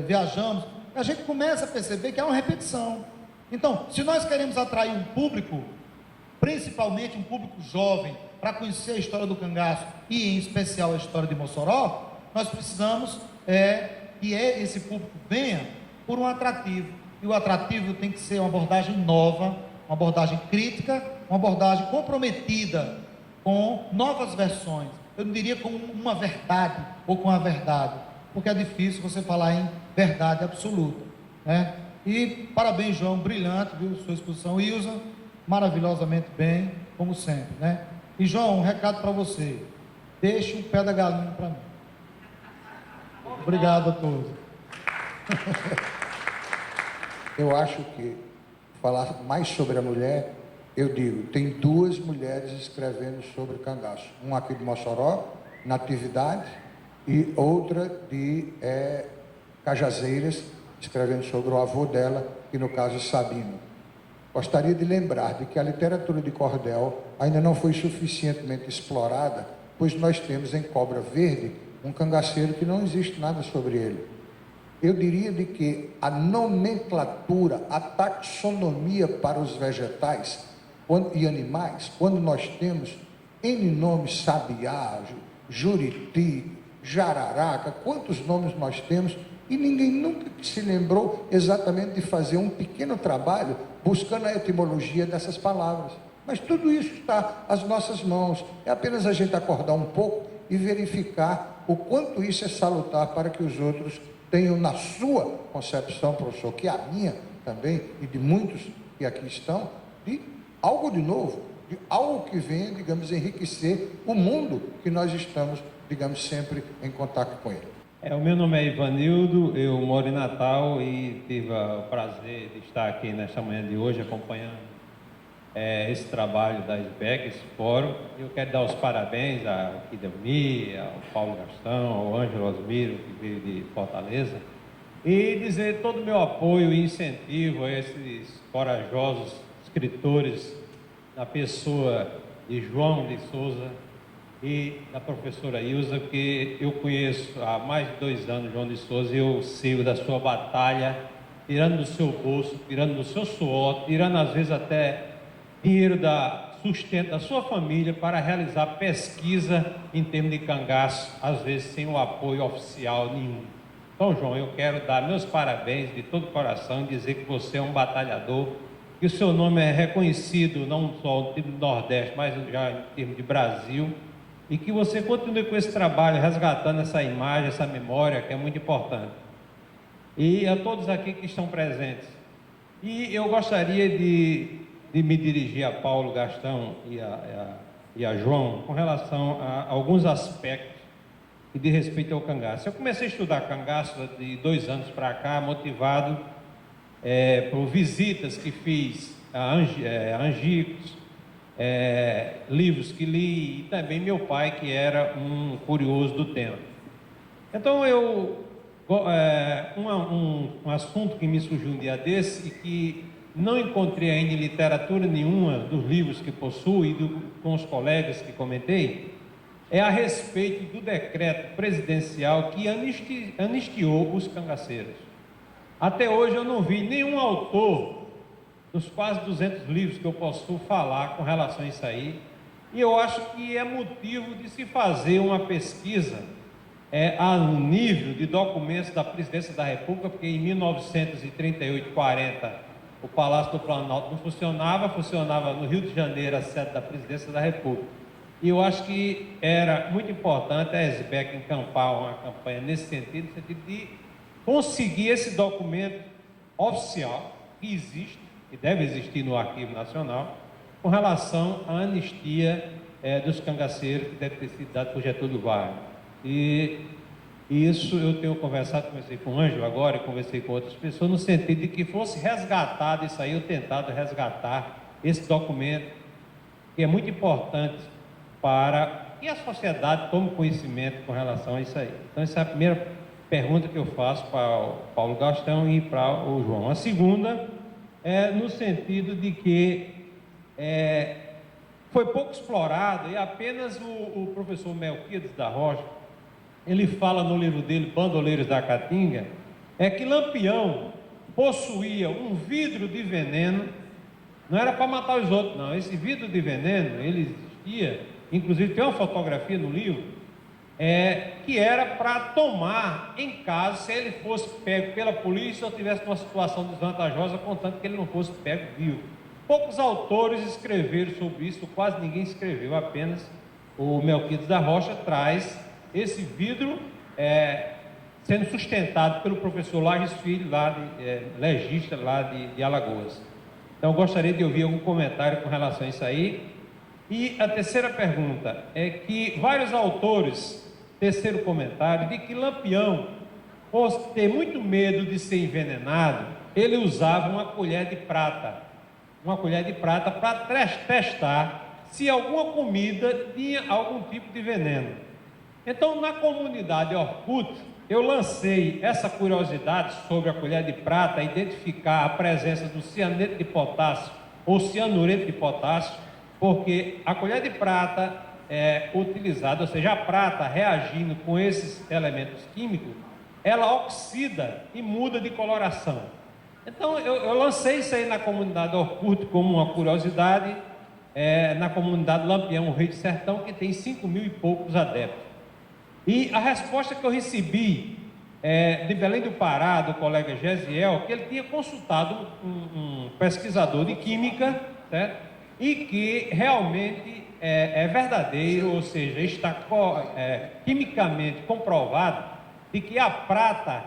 viajamos, a gente começa a perceber que é uma repetição. Então, se nós queremos atrair um público, principalmente um público jovem, para conhecer a história do cangaço e em especial a história de Mossoró, nós precisamos que esse público venha por um atrativo. E o atrativo tem que ser uma abordagem nova, uma abordagem crítica, uma abordagem comprometida com novas versões. Eu não diria com uma verdade ou com a verdade, porque é difícil você falar em verdade absoluta, né? E parabéns, João, brilhante, viu, sua exposição. Ilza, maravilhosamente bem, como sempre, né? E João, um recado para você: deixe o pé da galinha para mim. Obrigado a todos. Eu acho que falar mais sobre a mulher, eu digo, tem 2 mulheres escrevendo sobre cangaço. Uma aqui de Mossoró, Natividade, e outra de Cajazeiras, escrevendo sobre o avô dela, que no caso é Sabino. Gostaria de lembrar de que a literatura de cordel ainda não foi suficientemente explorada, pois nós temos em Cobra Verde um cangaceiro que não existe nada sobre ele. Eu diria de que a nomenclatura, a taxonomia para os vegetais e animais, quando nós temos N nomes, sabiá, juriti, jararaca, quantos nomes nós temos, e ninguém nunca se lembrou exatamente de fazer um pequeno trabalho buscando a etimologia dessas palavras. Mas tudo isso está às nossas mãos, é apenas a gente acordar um pouco e verificar o quanto isso é salutar para que os outros tenham na sua concepção, professor, que é a minha também, e de muitos que aqui estão, de algo de novo, de algo que venha, digamos, enriquecer o mundo que nós estamos, digamos, sempre em contato com ele. O meu nome é Ivanildo, eu moro em Natal e tive o prazer de estar aqui nesta manhã de hoje acompanhando esse trabalho da SBEC, esse fórum. Eu quero dar os parabéns ao Kidemi, ao Paulo Gastão, ao Ângelo Osmiro, que veio de Fortaleza, e dizer todo o meu apoio e incentivo a esses corajosos escritores, na pessoa de João de Souza e da professora Ilza, que eu conheço há mais de 2 anos, João de Souza, e eu sigo da sua batalha, tirando do seu bolso, tirando do seu suor, tirando às vezes até dinheiro da sustento da sua família para realizar pesquisa em termos de cangaço, às vezes sem o apoio oficial nenhum. Então, João, eu quero dar meus parabéns de todo o coração e dizer que você é um batalhador, que o seu nome é reconhecido não só no termo do Nordeste, mas já em termos de Brasil, e que você continue com esse trabalho, resgatando essa imagem, essa memória, que é muito importante. E a todos aqui que estão presentes. E eu gostaria de me dirigir a Paulo Gastão e a João com relação a alguns aspectos que diz respeito ao cangaço. Eu comecei a estudar cangaço de 2 anos para cá, motivado por visitas que fiz a Angicos, livros que li, e também meu pai, que era um curioso do tema. Então um assunto que me surgiu um dia desse e que não encontrei ainda em literatura nenhuma dos livros que possuo e com os colegas que comentei, é a respeito do decreto presidencial que anistiou os cangaceiros. Até hoje eu não vi nenhum autor dos quase 200 livros que eu possuo falar com relação a isso aí, e eu acho que é motivo de se fazer uma pesquisa a nível de documentos da Presidência da República, porque em 1938, 40, o Palácio do Planalto não funcionava no Rio de Janeiro, a sede da Presidência da República. E eu acho que era muito importante a SBEC encampar uma campanha nesse sentido, no sentido de conseguir esse documento oficial que existe, que deve existir no Arquivo Nacional, com relação à anistia dos cangaceiros, que deve ter sido dado por Getúlio Vargas. E isso eu tenho conversei com o Ângelo agora e conversei com outras pessoas, no sentido de que fosse resgatado isso aí, eu tentado resgatar esse documento, que é muito importante para que a sociedade tome conhecimento com relação a isso aí. Então, essa é a primeira pergunta que eu faço para o Paulo Gastão e para o João. A segunda é no sentido de que foi pouco explorado, e apenas o professor Melquiades da Rocha, ele fala no livro dele, Bandoleiros da Caatinga, é que Lampião possuía um vidro de veneno, não era para matar os outros, não. Esse vidro de veneno, ele existia, inclusive tem uma fotografia no livro, que era para tomar em caso, se ele fosse pego pela polícia ou tivesse uma situação desvantajosa, contanto que ele não fosse pego vivo. Poucos autores escreveram sobre isso, quase ninguém escreveu, apenas o Melquiades da Rocha traz esse vidro sendo sustentado pelo professor Lages Filho, legista lá de Alagoas. Então, eu gostaria de ouvir algum comentário com relação a isso aí. E a terceira pergunta é que vários autores, terceiro comentário, de que Lampião, por ter muito medo de ser envenenado, ele usava uma colher de prata para testar se alguma comida tinha algum tipo de veneno. Então, na comunidade Orkut, eu lancei essa curiosidade sobre a colher de prata, identificar a presença do cianeto de potássio ou cianureto de potássio, porque a colher de prata é utilizada, ou seja, a prata reagindo com esses elementos químicos, ela oxida e muda de coloração. Então, eu lancei isso aí na comunidade Orkut como uma curiosidade, na comunidade Lampião, o Rei do Sertão, que tem 5.000 e poucos adeptos. E a resposta que eu recebi de Belém do Pará, do colega Gesiel, que ele tinha consultado um pesquisador de química, certo? E que realmente é verdadeiro, ou seja, está quimicamente comprovado de que a prata,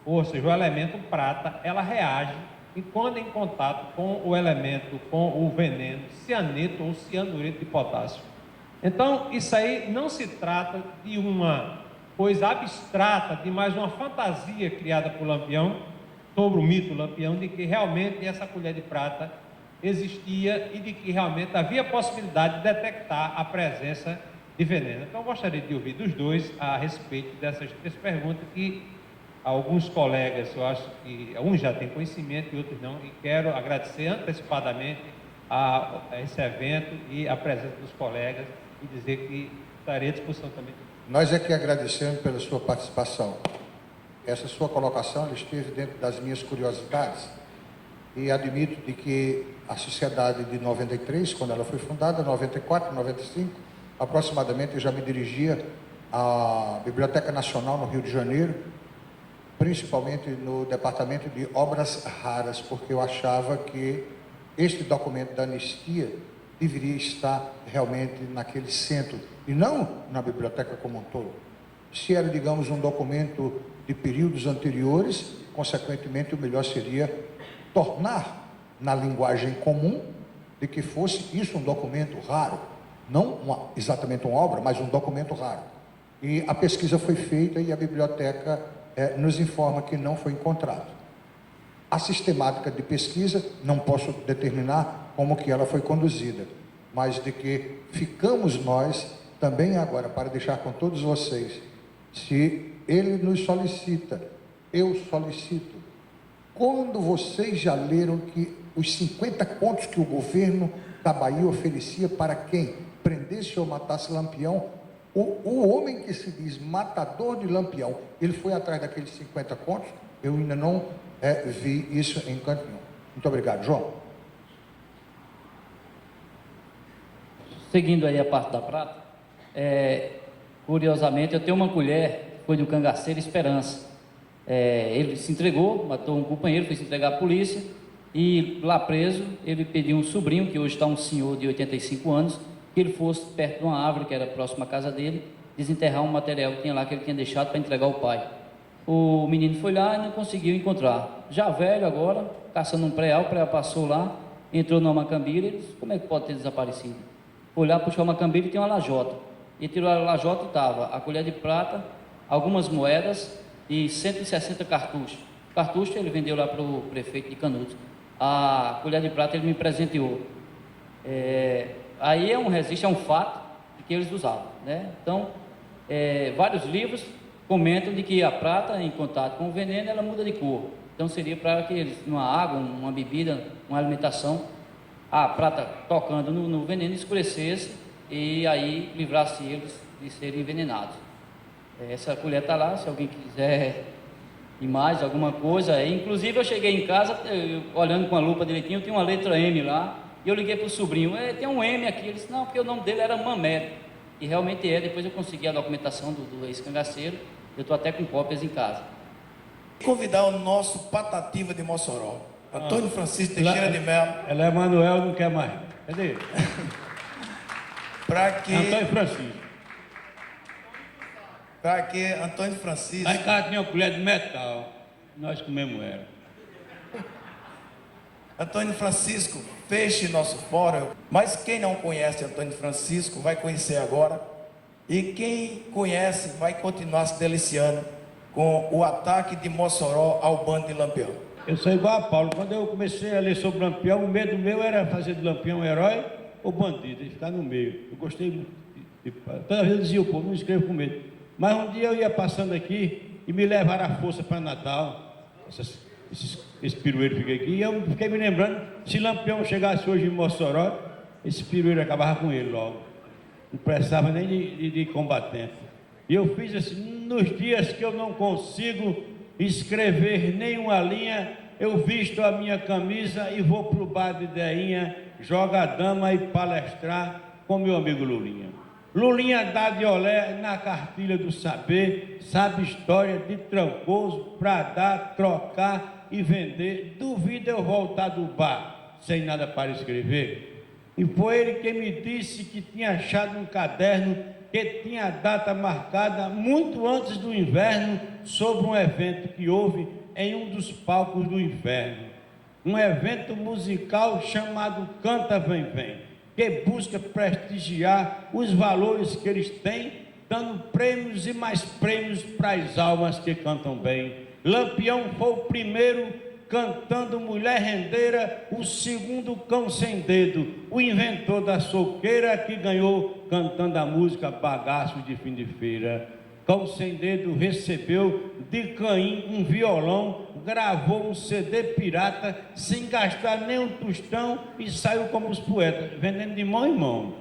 ou seja, o elemento prata, ela reage e quando em contato com o elemento, com o veneno, cianeto ou cianureto de potássio. Então, isso aí não se trata de uma coisa abstrata, de mais uma fantasia criada por Lampião, sobre o mito Lampião, de que realmente essa colher de prata existia e de que realmente havia possibilidade de detectar a presença de veneno. Então, eu gostaria de ouvir dos dois a respeito dessas três perguntas que alguns colegas, eu acho que uns já têm conhecimento e outros não, e quero agradecer antecipadamente a esse evento e a presença dos colegas e dizer que estarei à disposição também. Nós é que agradecemos pela sua participação. Essa sua colocação ela esteve dentro das minhas curiosidades e admito de que a sociedade de 93, quando ela foi fundada, 94, 95, aproximadamente, eu já me dirigia à Biblioteca Nacional no Rio de Janeiro, principalmente no departamento de obras raras, porque eu achava que este documento da anistia deveria estar realmente naquele centro e não na biblioteca como um todo. Se era, digamos, um documento de períodos anteriores, consequentemente o melhor seria tornar na linguagem comum de que fosse isso um documento raro, não exatamente uma obra, mas um documento raro. E a pesquisa foi feita e a biblioteca nos informa que não foi encontrado. A sistemática de pesquisa, não posso determinar como que ela foi conduzida, mas de que ficamos nós também agora, para deixar com todos vocês, se ele nos solicita, eu solicito, quando vocês já leram que os 50 contos que o governo da Bahia oferecia para quem prendesse ou matasse Lampião, o homem que se diz matador de Lampião, ele foi atrás daqueles 50 contos, eu ainda não vi isso em canto nenhum. Muito obrigado, João. Seguindo aí a parte da prata, curiosamente, eu tenho uma colher, foi do Cangaceiro Esperança. Ele se entregou, matou um companheiro, foi se entregar à polícia, e lá preso, ele pediu um sobrinho, que hoje está um senhor de 85 anos, que ele fosse perto de uma árvore que era próxima à casa dele, desenterrar um material que tinha lá, que ele tinha deixado para entregar ao pai. O menino foi lá e não conseguiu encontrar. Já velho agora, caçando um preal, o preal passou lá, entrou numa macambira e disse, como é que pode ter desaparecido? Foi lá, puxou a macambira e tem uma lajota. E tirou a lajota e estava a colher de prata, algumas moedas e 160 cartuchos. Cartucho ele vendeu lá para o prefeito de Canudos. A colher de prata ele me presenteou. Aí é um registro, é um fato que eles usavam, né? Então, vários livros comentam de que a prata, em contato com o veneno, ela muda de cor. Então, seria para que eles, numa água, uma bebida, uma alimentação, a prata tocando no veneno escurecesse e aí livrasse eles de serem envenenados. Essa colher está lá, se alguém quiser mais alguma coisa. Inclusive eu cheguei em casa, olhando com a lupa direitinho, tinha uma letra M lá, e eu liguei para o sobrinho, tem um M aqui. Ele disse, não, porque o nome dele era Mamé. E realmente é. Depois eu consegui a documentação do ex-cangaceiro, eu estou até com cópias em casa. Convidar o nosso Patativa de Mossoró, Antônio Francisco Teixeira de Melo. Ela é Manuel, não quer mais. Cadê? Para que... Antônio Francisco. Para que Antônio Francisco... Aí cá tinha uma colher de metal, nós comemos ela. Antônio Francisco, feche nosso fórum, mas quem não conhece Antônio Francisco vai conhecer agora, e quem conhece vai continuar se deliciando com o ataque de Mossoró ao bando de Lampião. Eu sou igual a Paulo, quando eu comecei a ler sobre Lampião, o medo meu era fazer de Lampião um herói ou bandido, e ficar no meio. Eu gostei muito, toda vez eu dizia, pô, não escrevo com medo. Mas um dia eu ia passando aqui e me levaram a força para Natal, esse pirueiro fica aqui, e eu fiquei me lembrando, se Lampião chegasse hoje em Mossoró, esse pirueiro acabava com ele logo. Não precisava nem de combatente. E eu fiz assim, nos dias que eu não consigo escrever nenhuma linha, eu visto a minha camisa e vou pro bar de Deinha, joga a dama e palestrar com meu amigo Lulinha. Lulinha dá de olé na cartilha do saber, sabe história de Trancoso pra dar, trocar e vender. Duvido eu voltar do bar sem nada para escrever. E foi ele quem me disse que tinha achado um caderno que tinha a data marcada muito antes do inverno sobre um evento que houve em um dos palcos do inferno. Um evento musical chamado Canta Vem Vem, que busca prestigiar os valores que eles têm, dando prêmios e mais prêmios para as almas que cantam bem. Lampião foi o primeiro cantando Mulher Rendeira, o segundo Cão Sem Dedo, o inventor da soqueira que ganhou cantando a música Bagaço de Fim de Feira. Cão Sem Dedo recebeu de Caim um violão, gravou um CD pirata sem gastar nem um tostão e saiu como os poetas, vendendo de mão em mão.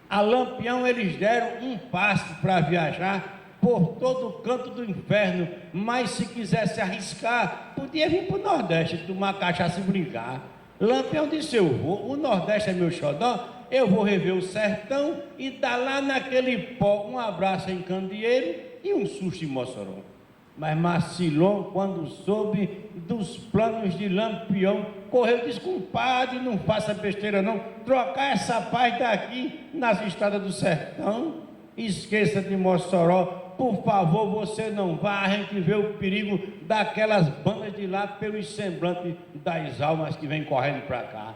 A Lampião eles deram um passe para viajar por todo o canto do inferno, mas se quisesse arriscar, podia vir para o Nordeste, tomar cachaça e brincar. Lampião disse, eu vou, o Nordeste é meu xodó, eu vou rever o sertão e dar lá naquele pó um abraço em Candeeiro e um susto em Mossoró. Mas Marcilon, quando soube dos planos de Lampião, correu desculpado, não faça besteira não, trocar essa paz daqui nas estradas do sertão, esqueça de Mossoró, por favor, você não vá, a gente vê o perigo daquelas bandas de lá pelos semblantes das almas que vêm correndo para cá.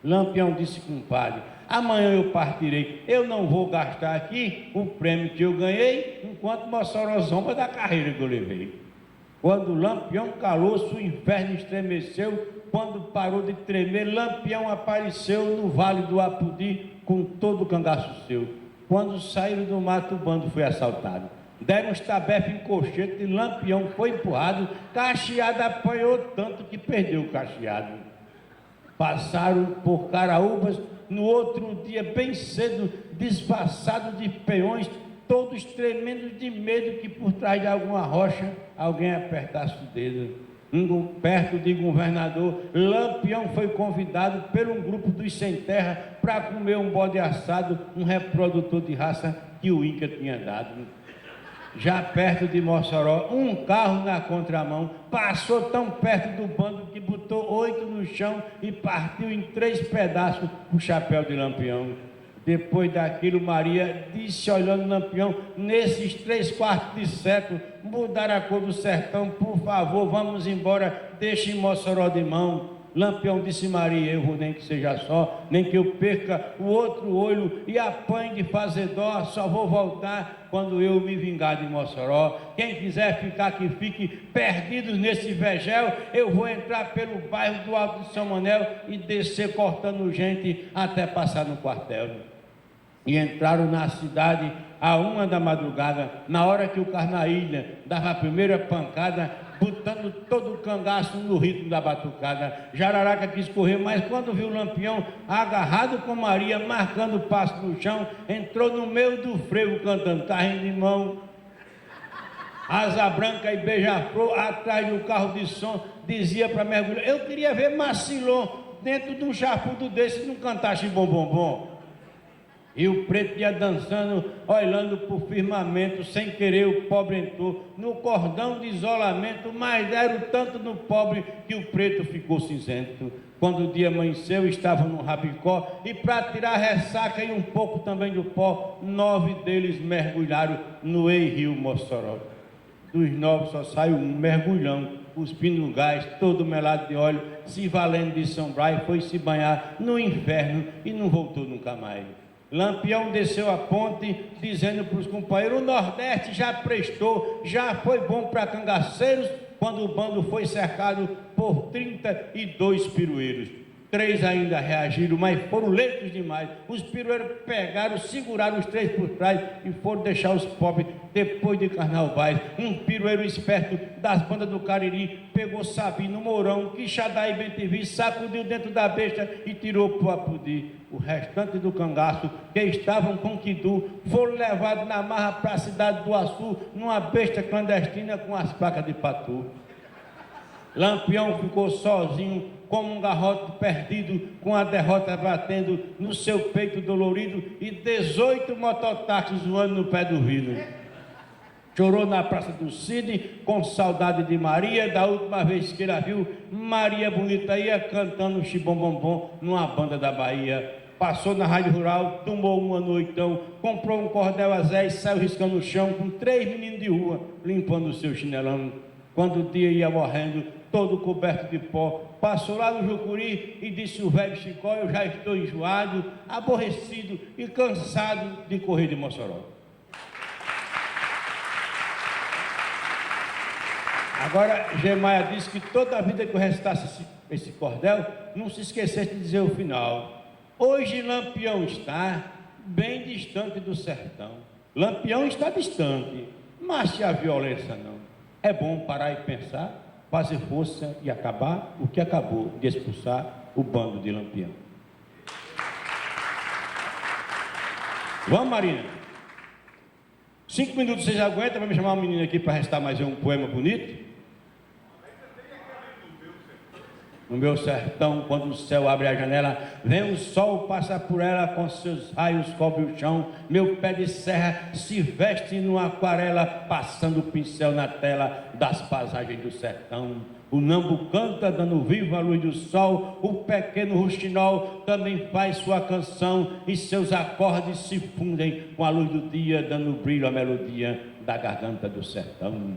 Lampião disse, compadre, amanhã eu partirei, eu não vou gastar aqui o prêmio que eu ganhei, enquanto Mossoró zomba da carreira que eu levei. Quando Lampião calou-se, o inferno estremeceu, quando parou de tremer, Lampião apareceu no Vale do Apudi com todo o cangaço seu. Quando saíram do mato, o bando foi assaltado. Deram uns tabefes em cochete, Lampião foi empurrado, Cacheado apanhou tanto que perdeu o cacheado. Passaram por Caraúbas, no outro dia, bem cedo, disfarçados de peões, todos tremendo de medo que por trás de alguma rocha alguém apertasse o dedo. Perto de governador, Lampião foi convidado por um grupo dos sem terra para comer um bode assado, um reprodutor de raça que o Inca tinha dado. Já perto de Mossoró, um carro na contramão passou tão perto do bando que botou 8 no chão e partiu em 3 pedaços o chapéu de Lampião. Depois daquilo, Maria disse, olhando Lampião, nesses 3/4 de século, mudaram a cor do sertão, por favor, vamos embora, deixe Mossoró de mão. Lampião disse, Maria, eu vou nem que seja só, nem que eu perca o outro olho e apanhe de fazer dó, só vou voltar quando eu me vingar de Mossoró. Quem quiser ficar, que fique perdidos nesse vegel, eu vou entrar pelo bairro do Alto de São Manel e descer cortando gente até passar no quartel. E entraram na cidade à 1 da madrugada, na hora que o Carnaília dava a primeira pancada, botando todo o cangaço no ritmo da batucada. Jararaca quis correr, mas quando viu o Lampião agarrado com Maria, marcando passo no chão, entrou no meio do frevo cantando carrinho de mão. Asa Branca e Beija-Flor, atrás do carro de som, dizia para mergulhar: eu queria ver Macilon dentro de um chapudo desse, não cantasse bom, bom, bom. E o preto ia dançando, olhando para o firmamento, sem querer o pobre entrou no cordão de isolamento, mas deram tanto no pobre que o preto ficou cinzento. Quando o dia amanheceu, estavam no rabicó, e para tirar a ressaca e um pouco também do pó, 9 deles mergulharam no Ei-Rio Mossoró. Dos 9 só saiu um mergulhão, cuspindo no gás, todo melado de óleo, se valendo de São Brás, foi se banhar no inferno e não voltou nunca mais. Lampião desceu a ponte, dizendo para os companheiros: o Nordeste já prestou, já foi bom para cangaceiros, quando o bando foi cercado por 32 pirueiros. 3 ainda reagiram, mas foram lentos demais. Os pirueiros pegaram, seguraram os 3 por trás e foram deixar os pobres depois de carnavais. Um pirueiro esperto das bandas do Cariri pegou Sabino Mourão, Quixadá e Bentivi, sacudiu dentro da besta e tirou para o Apudi. O restante do cangaço, que estavam com Quidu, foram levados na marra para a cidade do Açu, numa besta clandestina com as placas de patu. Lampião ficou sozinho, como um garrote perdido, com a derrota batendo no seu peito dolorido e 18 mototáxis voando no pé do vidro. Chorou na Praça do Cid, com saudade de Maria, da última vez que ela viu Maria Bonita ia cantando Xibom Bombom numa banda da Bahia. Passou na Rádio Rural, tomou uma noitão, comprou um cordel a Zé e saiu riscando o chão com 3 meninos de rua, limpando o seu chinelão. Quando o dia ia morrendo, todo coberto de pó, passou lá no Jucuri e disse o velho Chicó: eu já estou enjoado, aborrecido e cansado de correr de Mossoró. Agora, Gemaia disse que toda a vida que eu recitasse esse cordel, não se esquecesse de dizer o final. Hoje Lampião está bem distante do sertão. Lampião está distante, mas se a violência não. É bom parar e pensar, fazer força e acabar o que acabou de expulsar o bando de Lampião. Vamos, Marina. 5 minutos vocês aguentam? Vamos chamar uma menina aqui para recitar mais um poema bonito? No meu sertão, quando o céu abre a janela, vem o sol, passa por ela, com seus raios cobre o chão. Meu pé de serra se veste numa aquarela, passando o pincel na tela das paisagens do sertão. O nambu canta, dando vivo à luz do sol. O pequeno rouxinol também faz sua canção, e seus acordes se fundem com a luz do dia, dando brilho à melodia da garganta do sertão.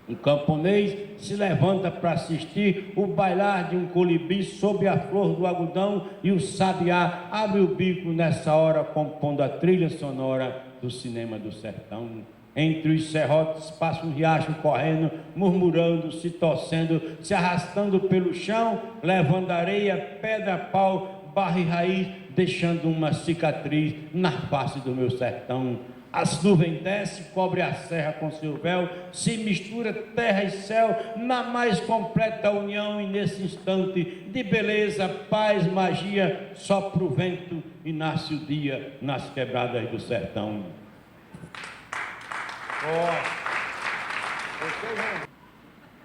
Um camponês se levanta para assistir o bailar de um colibri sob a flor do algodão, e o sabiá abre o bico nessa hora, compondo a trilha sonora do cinema do sertão. Entre os serrotes passa um riacho correndo, murmurando, se torcendo, se arrastando pelo chão, levando areia, pedra, pau, barro e raiz, deixando uma cicatriz na face do meu sertão. As nuvens descem, cobre a serra com seu véu, se mistura terra e céu na mais completa união, e nesse instante de beleza, paz, magia, sopra o vento e nasce o dia nas quebradas do sertão.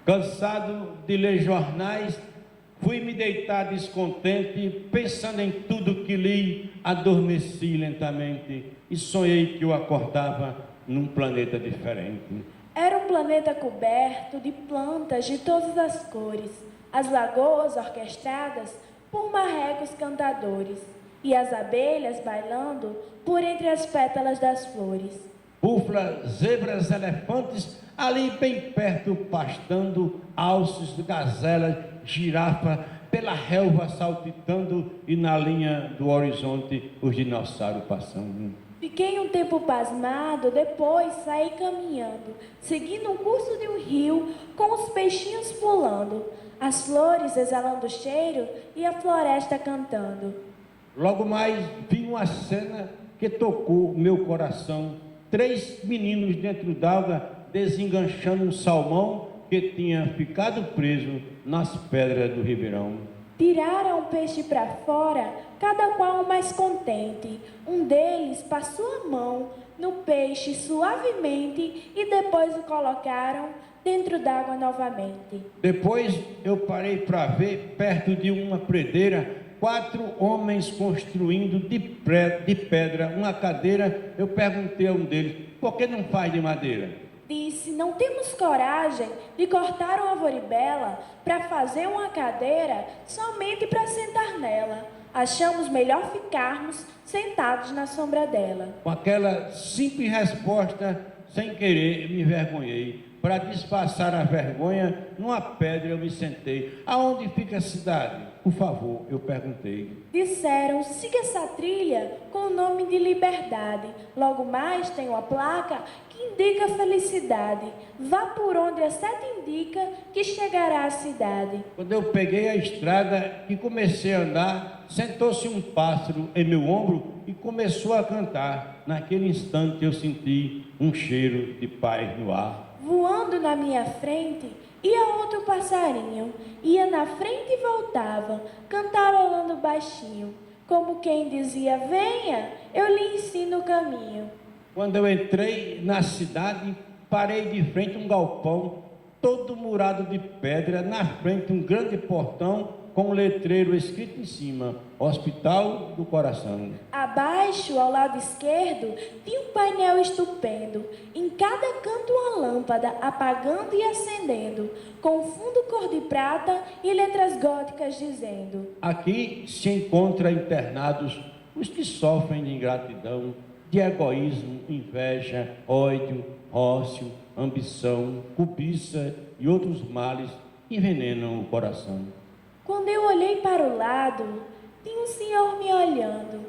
Cansado de ler jornais, fui me deitar descontente, pensando em tudo que li, adormeci lentamente e sonhei que eu acordava num planeta diferente. Era um planeta coberto de plantas de todas as cores, as lagoas orquestradas por marrecos cantadores, e as abelhas bailando por entre as pétalas das flores. Búfalas, zebras, elefantes, ali bem perto pastando, alces, gazelas, girafa, pela relva saltitando, e na linha do horizonte os dinossauros passando. Fiquei um tempo pasmado, depois saí caminhando, seguindo o curso de um rio, com os peixinhos pulando, as flores exalando cheiro e a floresta cantando. Logo mais vi uma cena que tocou meu coração. 3 meninos dentro d'água desenganchando um salmão que tinha ficado preso nas pedras do ribeirão. Tiraram o peixe para fora, cada qual mais contente. Um deles passou a mão no peixe suavemente e depois o colocaram dentro d'água novamente. Depois eu parei para ver, perto de uma predeira, 4 homens construindo de pedra uma cadeira. Eu perguntei a um deles, por que não faz de madeira? Disse, não temos coragem de cortar uma voribela para fazer uma cadeira somente para sentar nela. Achamos melhor ficarmos sentados na sombra dela. Com aquela simples resposta, sem querer, me envergonhei. Para disfarçar a vergonha, numa pedra eu me sentei. Aonde fica a cidade? Por favor, eu perguntei. Disseram, siga essa trilha com o nome de Liberdade. Logo mais tem uma placa que indica felicidade. Vá por onde a seta indica que chegará à cidade. Quando eu peguei a estrada e comecei a andar, sentou-se um pássaro em meu ombro e começou a cantar. Naquele instante eu senti um cheiro de paz no ar. Voando na minha frente, ia outro passarinho, ia na frente e voltava, cantarolando baixinho, como quem dizia, venha, eu lhe ensino o caminho. Quando eu entrei na cidade, parei de frente a um galpão, todo murado de pedra, na frente um grande portão, com um letreiro escrito em cima, Hospital do Coração. Abaixo, ao lado esquerdo, tinha um painel estupendo, em cada canto uma lâmpada, apagando e acendendo, com fundo cor de prata e letras góticas dizendo: aqui se encontram internados os que sofrem de ingratidão, de egoísmo, inveja, ódio, ócio, ambição, cobiça e outros males que envenenam o coração. Quando eu olhei para o lado, tinha um senhor me olhando,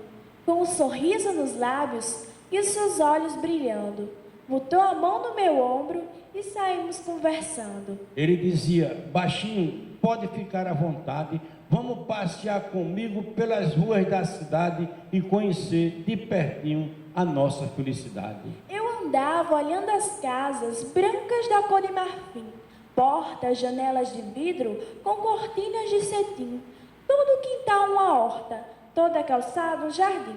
com um sorriso nos lábios e os seus olhos brilhando. Botou a mão no meu ombro e saímos conversando. Ele dizia, baixinho, pode ficar à vontade, vamos passear comigo pelas ruas da cidade e conhecer de pertinho a nossa felicidade. Eu andava olhando as casas brancas da cor de marfim, portas, janelas de vidro com cortinas de cetim, todo o quintal uma horta, toda a calçada um jardim.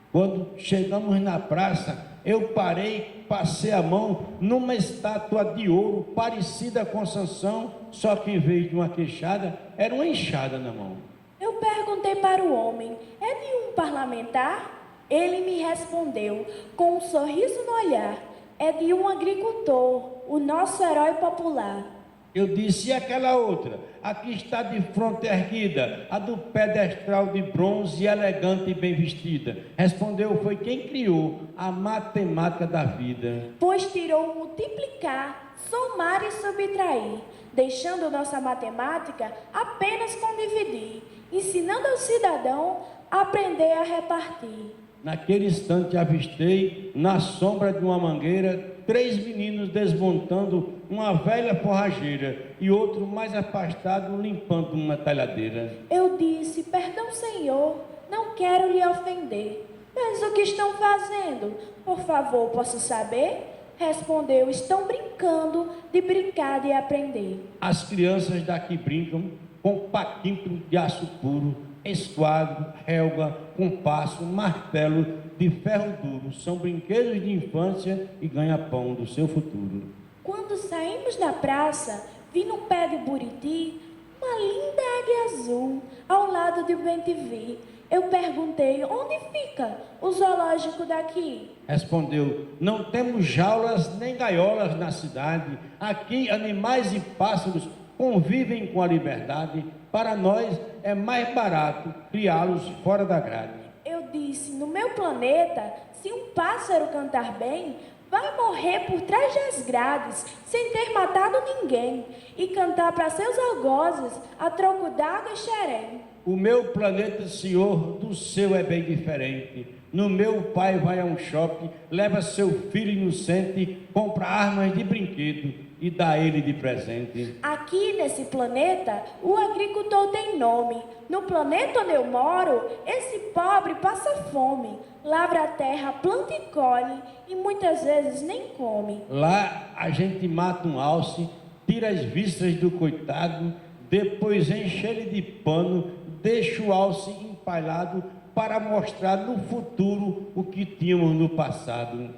Quando chegamos na praça, eu parei, passei a mão numa estátua de ouro parecida com Sansão, só que em vez de uma queixada, era uma enxada na mão. Eu perguntei para o homem, é de um parlamentar? Ele me respondeu, com um sorriso no olhar, é de um agricultor, o nosso herói popular. Eu disse, e aquela outra? Aqui está de fronte erguida, a do pedestral de bronze, elegante e bem vestida. Respondeu, foi quem criou a matemática da vida. Pois tirou multiplicar, somar e subtrair, deixando nossa matemática apenas com dividir, ensinando ao cidadão a aprender a repartir. Naquele instante avistei, na sombra de uma mangueira, 3 meninos desmontando uma velha forrageira e outro mais afastado limpando uma talhadeira. Eu disse, perdão, senhor, não quero lhe ofender, mas o que estão fazendo? Por favor, posso saber? Respondeu, estão brincando de brincar e aprender. As crianças daqui brincam com paquinto de aço puro, esquadro, relga, compasso, martelo de ferro duro. São brinquedos de infância e ganha-pão do seu futuro. Quando saímos da praça, vi no pé de buriti uma linda águia azul ao lado de bem-te-vi. Eu perguntei, onde fica o zoológico daqui? Respondeu, não temos jaulas nem gaiolas na cidade. Aqui animais e pássaros convivem com a liberdade. Para nós é mais barato criá-los fora da grade. Eu disse, no meu planeta, se um pássaro cantar bem, vai morrer por trás das grades, sem ter matado ninguém, e cantar para seus algozes a troco d'água e xerém. O meu planeta, senhor, do seu é bem diferente. No meu, pai vai a um shopping, leva seu filho inocente, compra armas de brinquedo e dá ele de presente. Aqui nesse planeta, o agricultor tem nome. No planeta onde eu moro, esse pobre passa fome. Lavra a terra, planta e colhe, e muitas vezes nem come. Lá a gente mata um alce, tira as vísceras do coitado, depois enche ele de pano, deixa o alce empalhado para mostrar no futuro o que tínhamos no passado.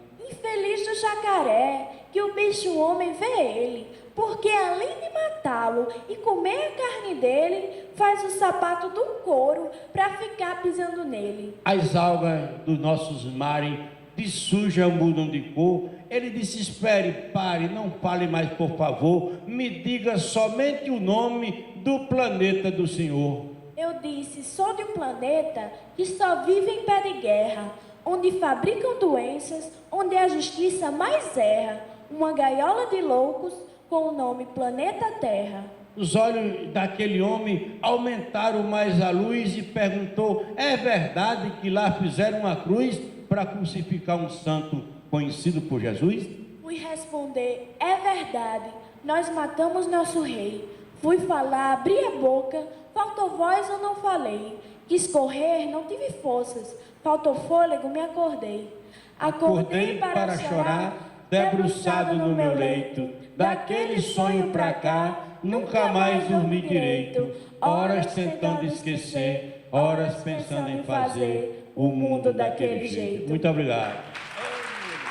feliz do jacaré, que o bicho homem vê ele, porque além de matá-lo e comer a carne dele, faz o sapato do couro para ficar pisando nele. As algas dos nossos mares de suja mudam de cor. Ele disse: espere, pare, não fale mais, por favor, me diga somente o nome do planeta do Senhor. Eu disse: sou de um planeta que só vive em pé de guerra, onde fabricam doenças, onde a justiça mais erra, uma gaiola de loucos com o nome Planeta Terra. Os olhos daquele homem aumentaram mais a luz e perguntou: é verdade que lá fizeram uma cruz para crucificar um santo conhecido por Jesus? Fui responder: é verdade, nós matamos nosso rei. Fui falar, abri a boca, faltou voz, eu não falei. Quis correr, não tive forças, faltou fôlego, me acordei. Acordei para chorar, debruçado no meu leito. Daquele sonho pra cá, nunca mais dormi direito. Horas tentando esquecer, horas pensando em fazer o mundo daquele jeito. Muito obrigado.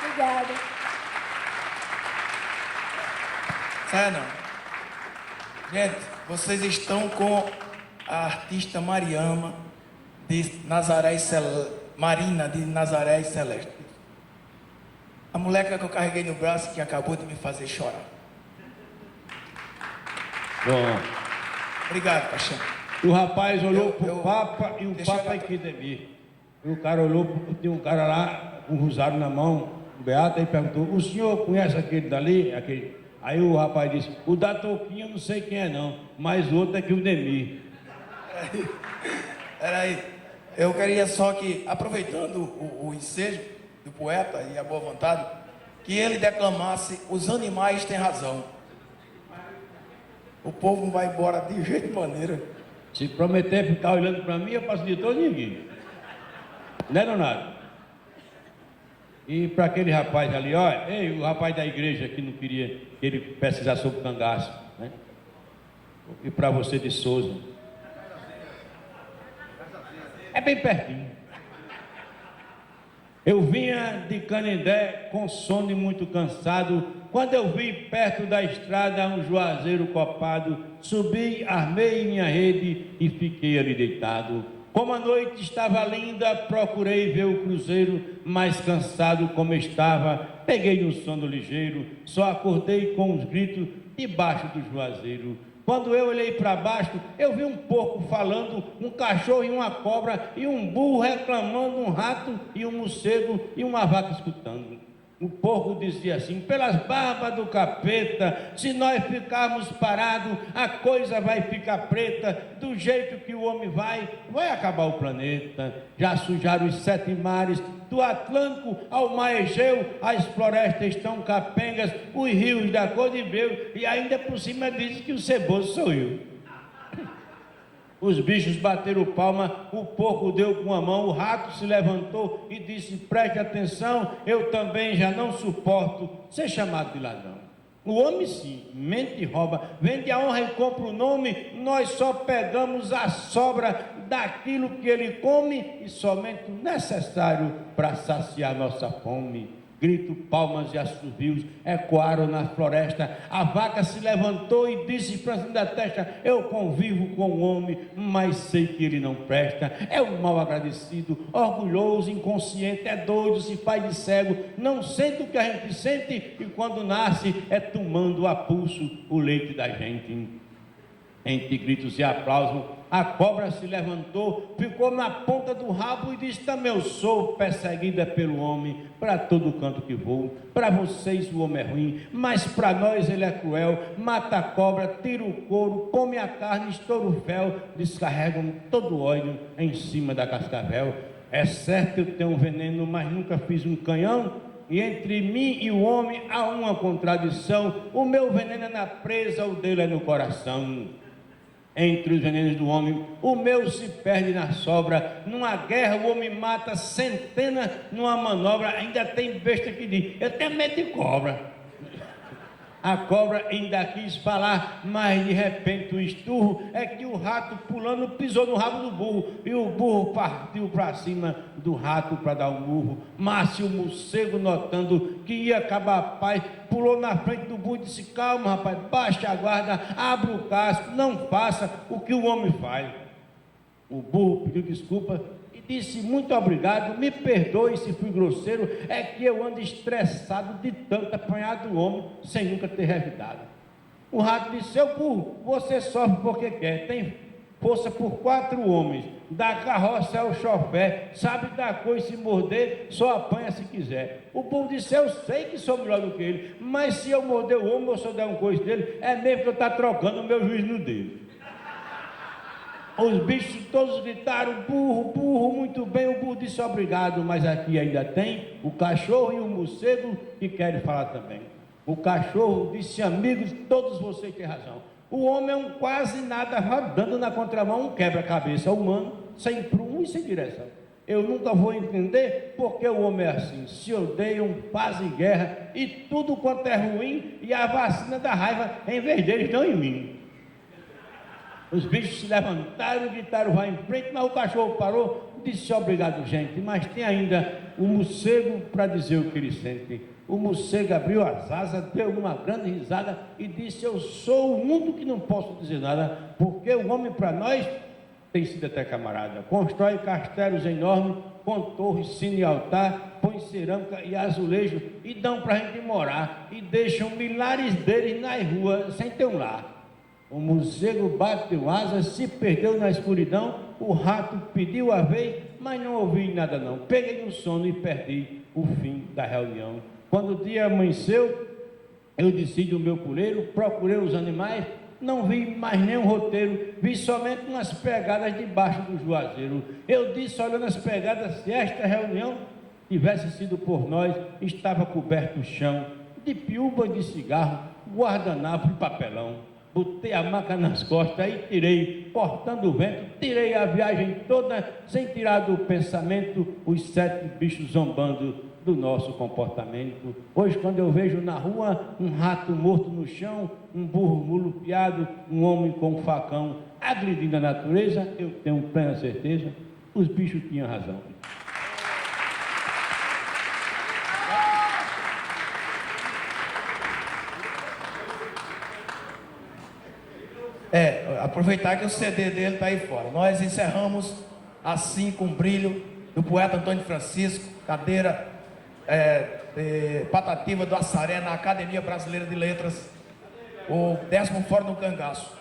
Obrigada. Saia não. Gente, vocês estão com a artista Mariama de Nazaré Marina de Nazaré e Celeste. A moleca que eu carreguei no braço que acabou de me fazer chorar. Bom. Obrigado, paixão. O rapaz olhou para o Papa e o Papa que demir. O cara olhou, tinha um cara lá com um rosário na mão, o Beata, e perguntou: o senhor conhece aquele dali? Aquele? Aí o rapaz disse: o da touquinha eu não sei quem é não, mas o outro é que o Demir. Peraí, eu queria só que, aproveitando o ensejo do poeta e a boa vontade, que ele declamasse: os animais têm razão. O povo não vai embora de jeito maneira. Se prometer ficar olhando para mim, eu passo de todo ninguém. Não é, Leonardo? E para aquele rapaz ali, olha, ei, o rapaz da igreja que não queria que ele pesquisasse sobre cangaço, né? E para você de Souza. É bem pertinho. Eu vinha de Canindé com sono e muito cansado. Quando eu vi perto da estrada um juazeiro copado, subi, armei minha rede e fiquei ali deitado. Como a noite estava linda, procurei ver o cruzeiro, mas cansado como estava, peguei no sono ligeiro, só acordei com os gritos debaixo do juazeiro. Quando eu olhei para baixo, eu vi um porco falando, um cachorro e uma cobra, e um burro reclamando, um rato e um morcego e uma vaca escutando. O porco dizia assim: pelas barbas do capeta, se nós ficarmos parados, a coisa vai ficar preta, do jeito que o homem vai acabar o planeta. Já sujaram os 7 mares, do Atlântico ao Mar Egeu, as florestas estão capengas, os rios da cor de breu, e ainda por cima diz que o ceboso sou eu. Os bichos bateram palma, o porco deu com a mão, o rato se levantou e disse: preste atenção, eu também já não suporto ser chamado de ladrão. O homem sim, mente e rouba, vende a honra e compra o nome, nós só pegamos a sobra daquilo que ele come e somente o necessário para saciar nossa fome. Grito, palmas e assovios ecoaram na floresta. A vaca se levantou e disse franzindo da testa: eu convivo com o homem, mas sei que ele não presta. É um mal agradecido, orgulhoso, inconsciente, é doido, se faz de cego, não sente o que a gente sente, e quando nasce é tomando a pulso o leite da gente. Entre gritos e aplausos, a cobra se levantou, ficou na ponta do rabo e disse: também eu sou perseguida pelo homem, para todo canto que vou. Para vocês o homem é ruim, mas para nós ele é cruel. Mata a cobra, tira o couro, come a carne, estoura o fel, descarregam todo o óleo em cima da cascavel. É certo que eu tenho um veneno, mas nunca fiz um canhão. E entre mim e o homem há uma contradição: o meu veneno é na presa, o dele é no coração. Entre os venenos do homem, o meu se perde na sobra. Numa guerra o homem mata centenas, numa manobra ainda tem besta que diz: eu tenho medo de cobra. A cobra ainda quis falar, mas de repente o esturro é que o rato pulando pisou no rabo do burro e o burro partiu para cima do rato para dar um murro. Mas o morcego, notando que ia acabar a paz, pulou na frente do burro e disse: calma, rapaz, baixa a guarda, abra o casco, não faça o que o homem faz. O burro pediu desculpa e disse: muito obrigado, me perdoe se fui grosseiro, é que eu ando estressado de tanto apanhar do homem sem nunca ter revidado. O rato disse: seu burro, você sofre porque quer, tem força por 4 homens, da carroça ao chofé, sabe da coisa, se morder, só apanha se quiser. O burro disse: eu sei que sou melhor do que ele, mas se eu morder o homem ou se eu der um coice dele, é mesmo que eu estou trocando o meu juiz no dele. Os bichos todos gritaram: burro, burro, muito bem. O burro disse: obrigado, mas aqui ainda tem o cachorro e o morcego que querem falar também. O cachorro disse: amigos, todos vocês têm razão. O homem é um quase nada rodando na contramão, um quebra-cabeça humano, sem prumo e sem direção. Eu nunca vou entender porque o homem é assim, se odeiam, fazem guerra e tudo quanto é ruim, e a vacina da raiva, em vez deles, dão em mim. Os bichos se levantaram, gritaram: vai em frente, mas o cachorro parou e disse: obrigado, gente, mas tem ainda o morcego para dizer o que ele sente. O morcego abriu as asas, deu uma grande risada e disse: eu sou o único que não posso dizer nada, porque o homem para nós tem sido até camarada. Constrói castelos enormes, com torres, sino e altar, põe cerâmica e azulejo e dão para a gente morar, e deixam milhares deles nas ruas sem ter um lar. O morcego bateu asas, se perdeu na escuridão, o rato pediu a vez, mas não ouvi nada não. Peguei no sono e perdi o fim da reunião. Quando o dia amanheceu, eu desci do meu puleiro, procurei os animais, não vi mais nenhum roteiro, vi somente umas pegadas debaixo do juazeiro. Eu disse, olhando as pegadas, se esta reunião tivesse sido por nós, estava coberto o chão de piúba de cigarro, guardanapo e papelão. Botei a maca nas costas e tirei, cortando o vento, tirei a viagem toda, sem tirar do pensamento os 7 bichos zombando do nosso comportamento. Hoje, quando eu vejo na rua um rato morto no chão, um burro mulupiado, um homem com um facão agredindo a natureza, eu tenho plena certeza, os bichos tinham razão. Aproveitar que o CD dele está aí fora. Nós encerramos assim com o brilho do poeta Antônio Francisco, cadeira patativa do Assaré na Academia Brasileira de Letras, o 10º Fórum do Cangaço.